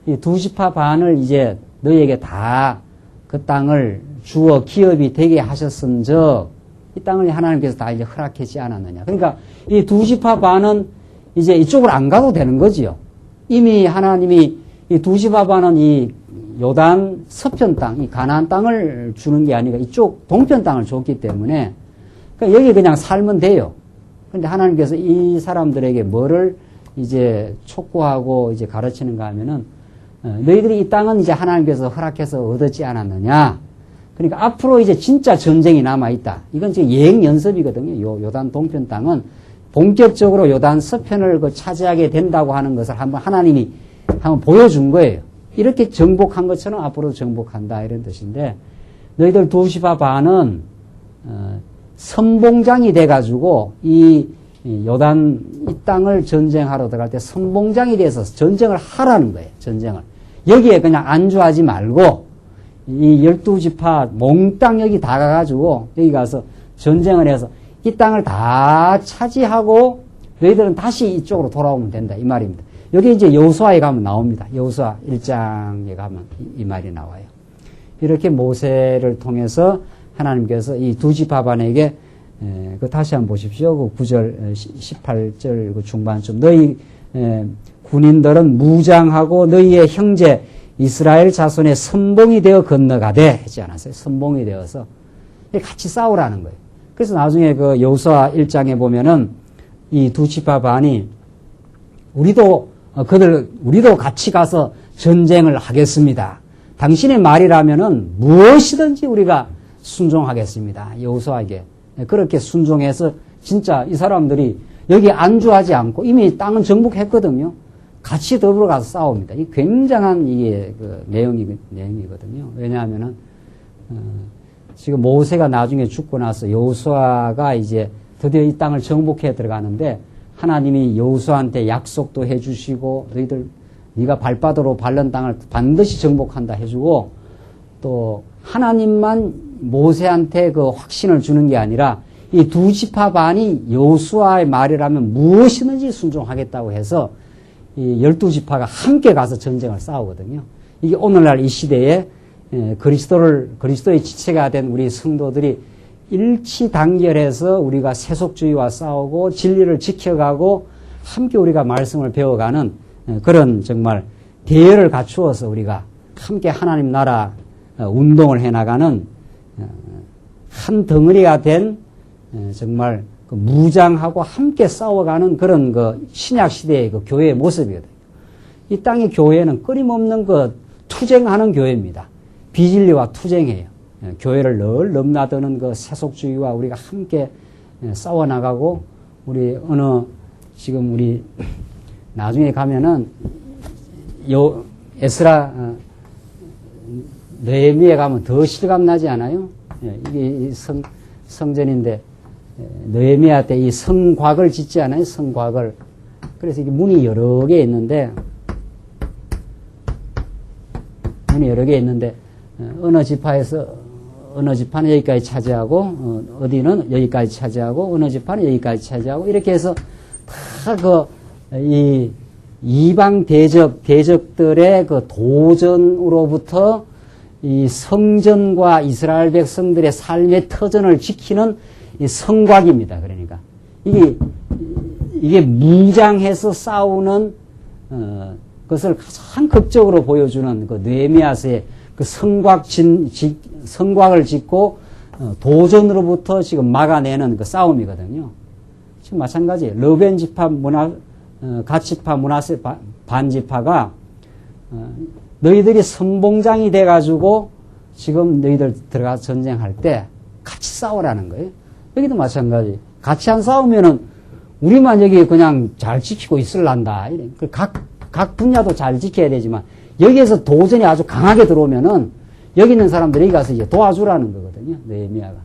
이 두 지파 반을 이제 너희에게 다 그 땅을 주어 기업이 되게 하셨음즉 이 땅을 하나님께서 다 이제 허락하지 않았느냐. 그러니까 이 두 지파 반은 이제 이쪽으로 안 가도 되는 거지요. 이미 하나님이 이 두 지파 반은 이 요단 서편 땅, 이 가나안 땅을 주는 게 아니라 이쪽 동편 땅을 줬기 때문에 그러니까 여기 그냥 살면 돼요. 그런데 하나님께서 이 사람들에게 뭐를 이제 촉구하고 이제 가르치는가 하면은 너희들이 이 땅은 이제 하나님께서 허락해서 얻었지 않았느냐. 그러니까 앞으로 이제 진짜 전쟁이 남아있다. 이건 지금 예행 연습이거든요. 요단 동편 땅은 본격적으로 요단 서편을 차지하게 된다고 하는 것을 한번 하나님이 한번 보여준 거예요. 이렇게 정복한 것처럼 앞으로 정복한다 이런 뜻인데 너희들 두 지파 반은 선봉장이 돼가지고 이 요단 이 땅을 전쟁하러 들어갈 때 선봉장이 돼서 전쟁을 하라는 거예요. 전쟁을. 여기에 그냥 안주하지 말고 이 12지파 몽땅 여기 다 가가지고 여기 가서 전쟁을 해서 이 땅을 다 차지하고 너희들은 다시 이쪽으로 돌아오면 된다 이 말입니다. 여기 이제 여호수아에 가면 나옵니다. 여호수아 1장에 가면 이 말이 나와요. 이렇게 모세를 통해서 하나님께서 이 두 지파 반에게 그 다시 한번 보십시오. 그 9절 18절 그 중반쯤 너희 군인들은 무장하고 너희의 형제 이스라엘 자손의 선봉이 되어 건너가되 하지 않았어요. 선봉이 되어서 같이 싸우라는 거예요. 그래서 나중에 그 여호수아 1장에 보면은 이 두 지파 반이 우리도 같이 가서 전쟁을 하겠습니다. 당신의 말이라면은 무엇이든지 우리가 순종하겠습니다. 여호수아에게 그렇게 순종해서 진짜 이 사람들이 여기 안주하지 않고 이미 땅은 정복했거든요. 같이 더불어 가서 싸웁니다. 이 굉장한 이게 그 내용이거든요. 왜냐하면은 지금 모세가 나중에 죽고 나서 여호수아가 이제 드디어 이 땅을 정복해 들어가는데 하나님이 여호수아한테 약속도 해주시고 네가 발바닥으로 밟는 땅을 반드시 정복한다 해주고 또 하나님만 모세한테 그 확신을 주는 게 아니라 이 두 지파 반이 여호수아의 말이라면 무엇이든지 순종하겠다고 해서 이 12지파가 함께 가서 전쟁을 싸우거든요. 이게 오늘날 이 시대에 그리스도의 지체가 된 우리 성도들이 일치단결해서 우리가 세속주의와 싸우고 진리를 지켜가고 함께 우리가 말씀을 배워가는 그런 정말 대열을 갖추어서 우리가 함께 하나님 나라 운동을 해나가는 한 덩어리가 된 정말 그 무장하고 함께 싸워가는 그런 그 신약 시대의 그 교회의 모습이거든요. 이 땅의 교회는 끊임없는 그 투쟁하는 교회입니다. 비진리와 투쟁해요. 교회를 늘 넘나드는 그 세속주의와 우리가 함께 싸워나가고 우리 지금 우리 나중에 가면은 에스라 느헤미야에 가면 더 실감나지 않아요? 이게 성전인데 느헤미야 때 이 성곽을 짓지 않아요? 성곽을. 그래서 이게 문이 여러 개 있는데 어느 지파에서 어느 지파는 여기까지 차지하고 어디는 여기까지 차지하고 어느 지파는 여기까지 차지하고 이렇게 해서 다 이 이방 대적들의 그 도전으로부터 이 성전과 이스라엘 백성들의 삶의 터전을 지키는 이 성곽입니다. 그러니까 이게 무장해서 싸우는 것을 가장 극적으로 보여주는 그 느헤미야서의 그 성곽을 짓고 도전으로부터 지금 막아내는 그 싸움이거든요. 지금 마찬가지예요. 르벤 지파 갓지파 므낫세 반지파가 너희들이 선봉장이 돼가지고 지금 너희들 들어가서 전쟁할 때 같이 싸우라는 거예요. 여기도 마찬가지. 같이 안 싸우면은 우리만 여기 그냥 잘 지키고 있을란다. 각 분야도 잘 지켜야 되지만 여기에서 도전이 아주 강하게 들어오면은 여기 있는 사람들이 가서 이제 도와주라는 거거든요. 느헤미야가.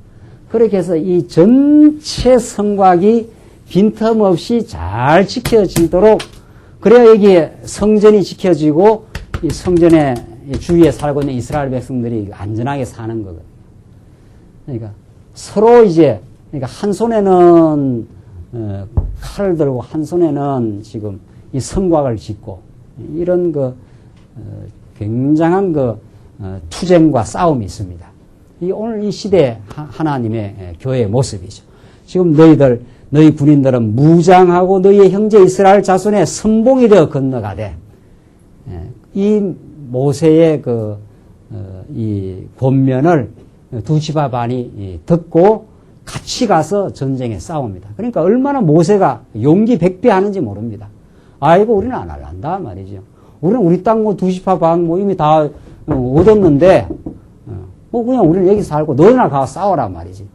그렇게 해서 이 전체 성곽이 빈틈없이 잘 지켜지도록 그래야 여기에 성전이 지켜지고 이 성전의 주위에 살고 있는 이스라엘 백성들이 안전하게 사는 거거든요. 그러니까 서로 이제 그러니까 한 손에는 칼을 들고 한 손에는 지금 이 성곽을 짓고 이런 굉장한 투쟁과 싸움이 있습니다. 오늘 이 시대 하나님의 교회의 모습이죠. 지금 너희 군인들은 무장하고 너희의 형제 이스라엘 자손의 선봉이 되어 건너가되 이 모세의 이 권면을 두 지파 반이 듣고 같이 가서 전쟁에 싸웁니다. 그러니까 얼마나 모세가 용기 백배하는지 모릅니다. 아이고 우리는 안 할란다 말이죠. 우리는 우리 땅 두 지파 반 이미 다 얻었는데 그냥 우리는 여기 살고 너희나 가서 싸워라 말이지.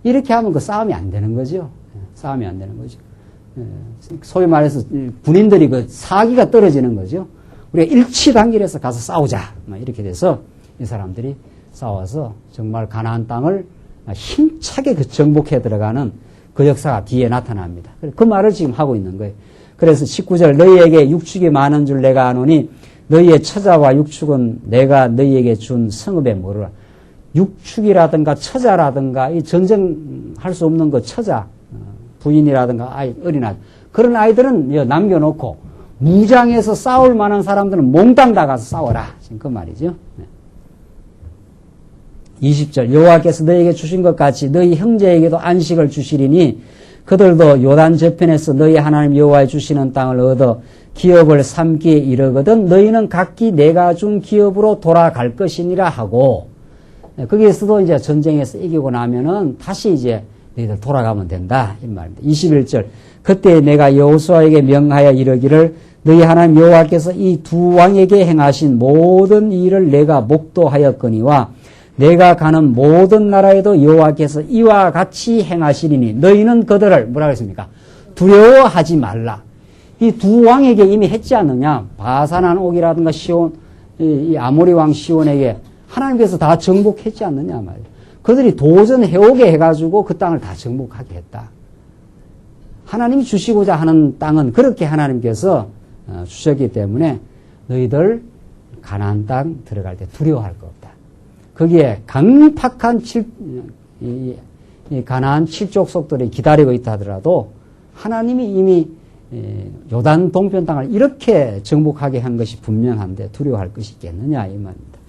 이렇게 하면 그 싸움이 안 되는 거죠. 싸움이 안 되는 거죠. 소위 말해서 군인들이 그 사기가 떨어지는 거죠. 우리가 일치단결해서 가서 싸우자. 이렇게 돼서 이 사람들이 싸워서 정말 가나안 땅을 힘차게 정복해 들어가는 그 역사가 뒤에 나타납니다. 그 말을 지금 하고 있는 거예요. 그래서 19절 너희에게 육축이 많은 줄 내가 아노니 너희의 처자와 육축은 내가 너희에게 준 성읍에 모르라. 육축이라든가 처자라든가 이 전쟁할 수 없는 그 처자 부인이라든가 어린아이 그런 아이들은 남겨놓고 무장해서 싸울 만한 사람들은 몽땅 다 가서 싸워라. 지금 그 말이죠. 20절 여호와께서 너희에게 주신 것 같이 너희 형제에게도 안식을 주시리니 그들도 요단 저편에서 너희 하나님 여호와의 주시는 땅을 얻어 기업을 삼기에 이르거든 너희는 각기 내가 준 기업으로 돌아갈 것이니라 하고 거기에서도 이제 전쟁에서 이기고 나면은 다시 이제 너희들 돌아가면 된다 이 말입니다. 21절 그때 내가 여호수아에게 명하여 이르기를 너희 하나님 여호와께서 이 두 왕에게 행하신 모든 일을 내가 목도하였거니와 내가 가는 모든 나라에도 여호와께서 이와 같이 행하시리니 너희는 그들을 뭐라고 했습니까? 두려워하지 말라. 이 두 왕에게 이미 했지 않느냐? 바산한 옥이라든가 시온, 이 아모리 왕 시온에게 하나님께서 다 정복했지 않느냐 말이에요. 그들이 도전해오게 해가지고 그 땅을 다 정복하게 했다. 하나님이 주시고자 하는 땅은 그렇게 하나님께서 주셨기 때문에 너희들 가나안 땅 들어갈 때 두려워할 거 없다. 거기에 강팍한 가나안 칠족속들이 기다리고 있다 하더라도 하나님이 이미 요단 동편 땅을 이렇게 정복하게 한 것이 분명한데 두려워할 것이 있겠느냐 이 말입니다.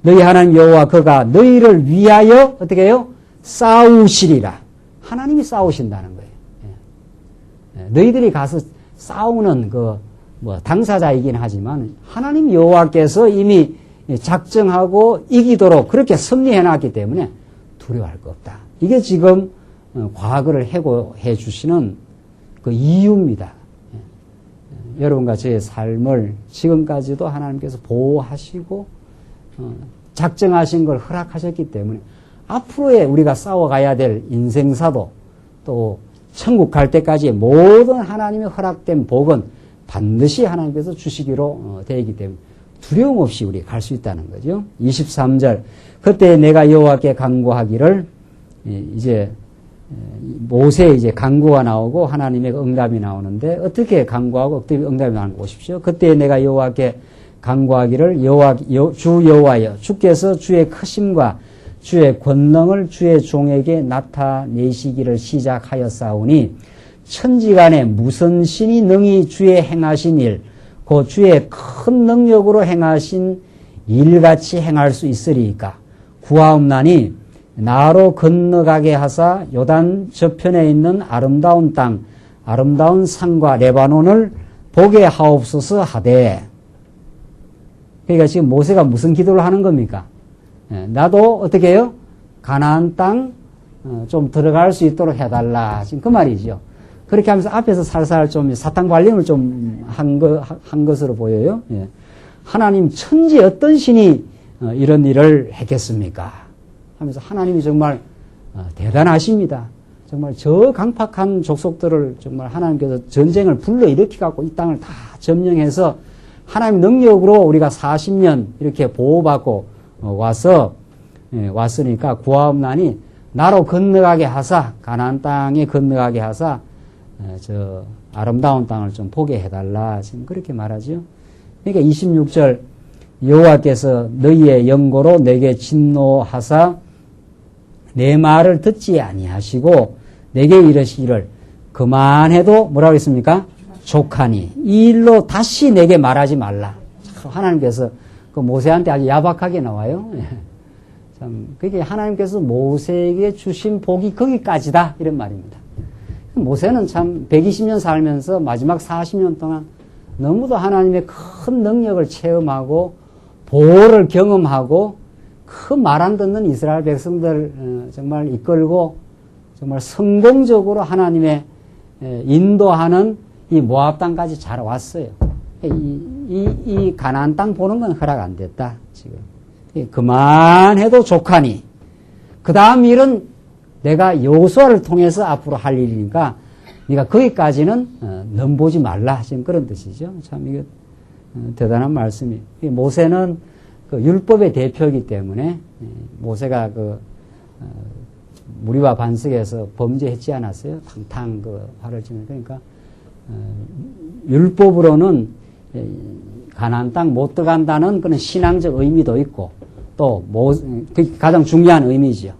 너희 하나님 여호와 그가 너희를 위하여 어떻게 해요? 싸우시리라. 하나님이 싸우신다는 거예요. 너희들이 가서 싸우는 당사자이긴 하지만 하나님 여호와께서 이미 작정하고 이기도록 그렇게 승리해놨기 때문에 두려워할 거 없다. 이게 지금 과거를 해고해 주시는 그 이유입니다. 여러분과 저의 삶을 지금까지도 하나님께서 보호하시고 작정하신 걸 허락하셨기 때문에 앞으로의 우리가 싸워가야 될 인생사도 또 천국 갈 때까지의 모든 하나님의 허락된 복은 반드시 하나님께서 주시기로 되어 있기 때문에 두려움 없이 우리 갈 수 있다는 거죠. 23절 그때 내가 여호와께 간구하기를 이제 모세 이제 간구가 나오고 하나님의 응답이 나오는데 어떻게 간구하고 어떻게 응답이 나오는 거 보십시오. 그때 내가 여호와께 간구하기를 주 여호와여 주께서 주의 크심과 주의 권능을 주의 종에게 나타내시기를 시작하였사오니 천지간에 무슨 신이 능히 주의 행하신 일, 그 주의 큰 능력으로 행하신 일같이 행할 수 있으리이까. 구하옵나니 나로 건너가게 하사 요단 저편에 있는 아름다운 땅, 아름다운 산과 레바논을 보게 하옵소서 하되. 그러니까 지금 모세가 무슨 기도를 하는 겁니까? 나도 어떻게 해요? 가나안 땅 좀 들어갈 수 있도록 해달라. 지금 그 말이죠. 그렇게 하면서 앞에서 살살 좀 사탕 발림을 좀 한 것으로 보여요. 예. 하나님 천지 어떤 신이 이런 일을 했겠습니까? 하면서 하나님이 정말 대단하십니다. 정말 저 강팍한 족속들을 정말 하나님께서 전쟁을 불러일으켜갖고 이 땅을 다 점령해서 하나님 능력으로 우리가 40년 이렇게 보호받고 왔으니까 구하옵나니 나로 건너가게 하사, 가나안 땅에 건너가게 하사 저 아름다운 땅을 좀 보게 해달라. 지금 그렇게 말하죠. 그러니까 26절 여호와께서 너희의 영고로 내게 진노하사 내 말을 듣지 아니하시고 내게 이르시기를 그만해도 뭐라고 했습니까? 족하니 이 일로 다시 내게 말하지 말라. 하나님께서 그 모세한테 아주 야박하게 나와요. 참 그게 하나님께서 모세에게 주신 복이 거기까지다 이런 말입니다. 모세는 참 120년 살면서 마지막 40년 동안 너무도 하나님의 큰 능력을 체험하고 보호를 경험하고 그 말 안 듣는 이스라엘 백성들 정말 이끌고 정말 성공적으로 하나님의 인도하는 이 모압 땅까지 잘 왔어요. 이 가나안 땅 보는 건 허락 안 됐다. 지금 그만해도 족하니 그 다음 일은 내가 여호수아를 통해서 앞으로 할 일이니까 네가 거기까지는 넘보지 말라. 지금 그런 뜻이죠. 참 이거 대단한 말씀이에요. 모세는 그 율법의 대표이기 때문에 모세가 그 무리와 반석에서 범죄했지 않았어요. 탕탕 그 화를 치면 그러니까 율법으로는 가나안 땅 못 들어간다는 그런 신앙적 의미도 있고 또 그게 가장 중요한 의미죠.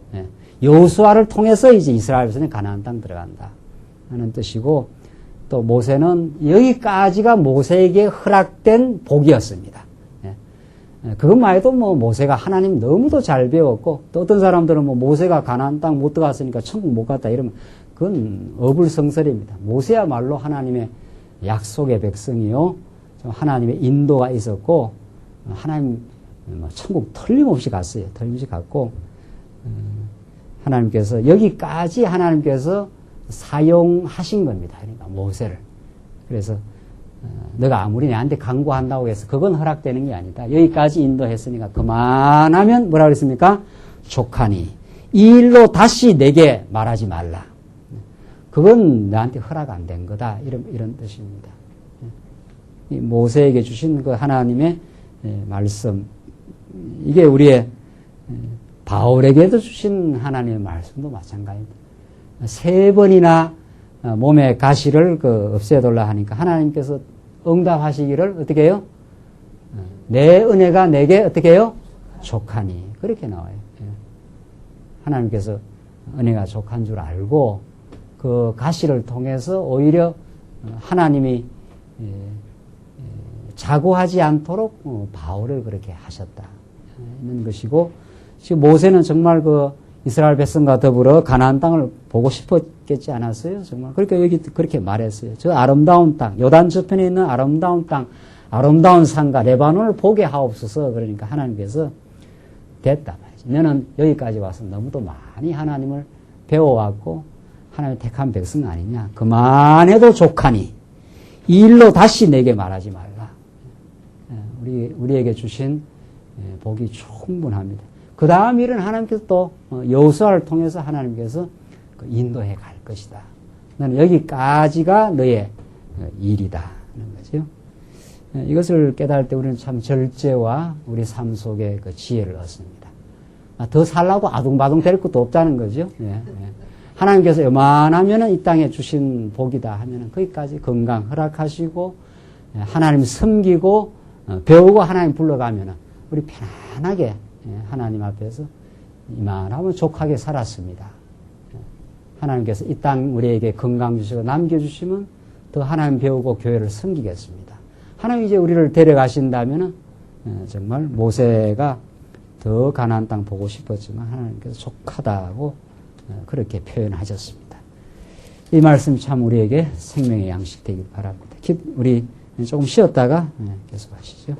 여호수아를 통해서 이제 이스라엘 백성이 가나안 땅 들어간다 하는 뜻이고 또 모세는 여기까지가 모세에게 허락된 복이었습니다. 그것만 해도 뭐 모세가 하나님 너무도 잘 배웠고 또 어떤 사람들은 뭐 모세가 가나안 땅 못 들어갔으니까 천국 못 갔다 이러면 그건 어불성설입니다. 모세야말로 하나님의 약속의 백성이요 하나님의 인도가 있었고 하나님 천국 틀림없이 갔어요. 틀림없이 갔고 하나님께서 여기까지 하나님께서 사용하신 겁니다. 그러니까 모세를. 그래서 너가 아무리 내한테 강구한다고 해서 그건 허락되는 게 아니다. 여기까지 인도했으니까 그만하면 뭐라 그랬습니까? 족하니 이 일로 다시 내게 말하지 말라. 그건 나한테 허락 안 된 거다. 이런 뜻입니다. 이 모세에게 주신 그 하나님의 말씀 이게 우리의 바울에게도 주신 하나님의 말씀도 마찬가지입니다. 3번이나 몸의 가시를 없애달라 하니까 하나님께서 응답하시기를 어떻게 해요? 내 은혜가 내게 어떻게 해요? 족하니. 그렇게 나와요. 하나님께서 은혜가 족한 줄 알고 그 가시를 통해서 오히려 하나님이 자고하지 않도록 바울을 그렇게 하셨다. 있는 것이고 지금 모세는 정말 그 이스라엘 백성과 더불어 가나안 땅을 보고 싶었겠지 않았어요? 정말. 그러니까 여기 그렇게 말했어요. 저 아름다운 땅, 요단 저편에 있는 아름다운 땅, 아름다운 산과 레바논을 보게 하옵소서. 그러니까 하나님께서 됐다 말이지. 너는 여기까지 와서 너무도 많이 하나님을 배워왔고 하나님의 택한 백성 아니냐. 그만해도 족하니 이 일로 다시 내게 말하지 말라. 우리에게 주신 복이 충분합니다. 그 다음 일은 하나님께서 또 여호수아를 통해서 하나님께서 인도해 갈 것이다. 너는 여기까지가 너의 일이다 하는 거죠. 이것을 깨달을 때 우리는 참 절제와 우리 삶 속에 그 지혜를 얻습니다. 더 살라고 아둥바둥 될 것도 없다는 거죠. 하나님께서 요만하면은 이 땅에 주신 복이다 하면은 거기까지 건강 허락하시고 하나님 섬기고 배우고 하나님 불러가면은 우리 편안하게 하나님 앞에서 이만하면 족하게 살았습니다. 하나님께서 이 땅 우리에게 건강 주시고 남겨주시면 더 하나님 배우고 교회를 섬기겠습니다. 하나님 이제 우리를 데려가신다면 정말 모세가 더 가나안 땅 보고 싶었지만 하나님께서 족하다고 그렇게 표현하셨습니다. 이 말씀 참 우리에게 생명의 양식 되길 바랍니다. 우리 조금 쉬었다가 계속하시죠.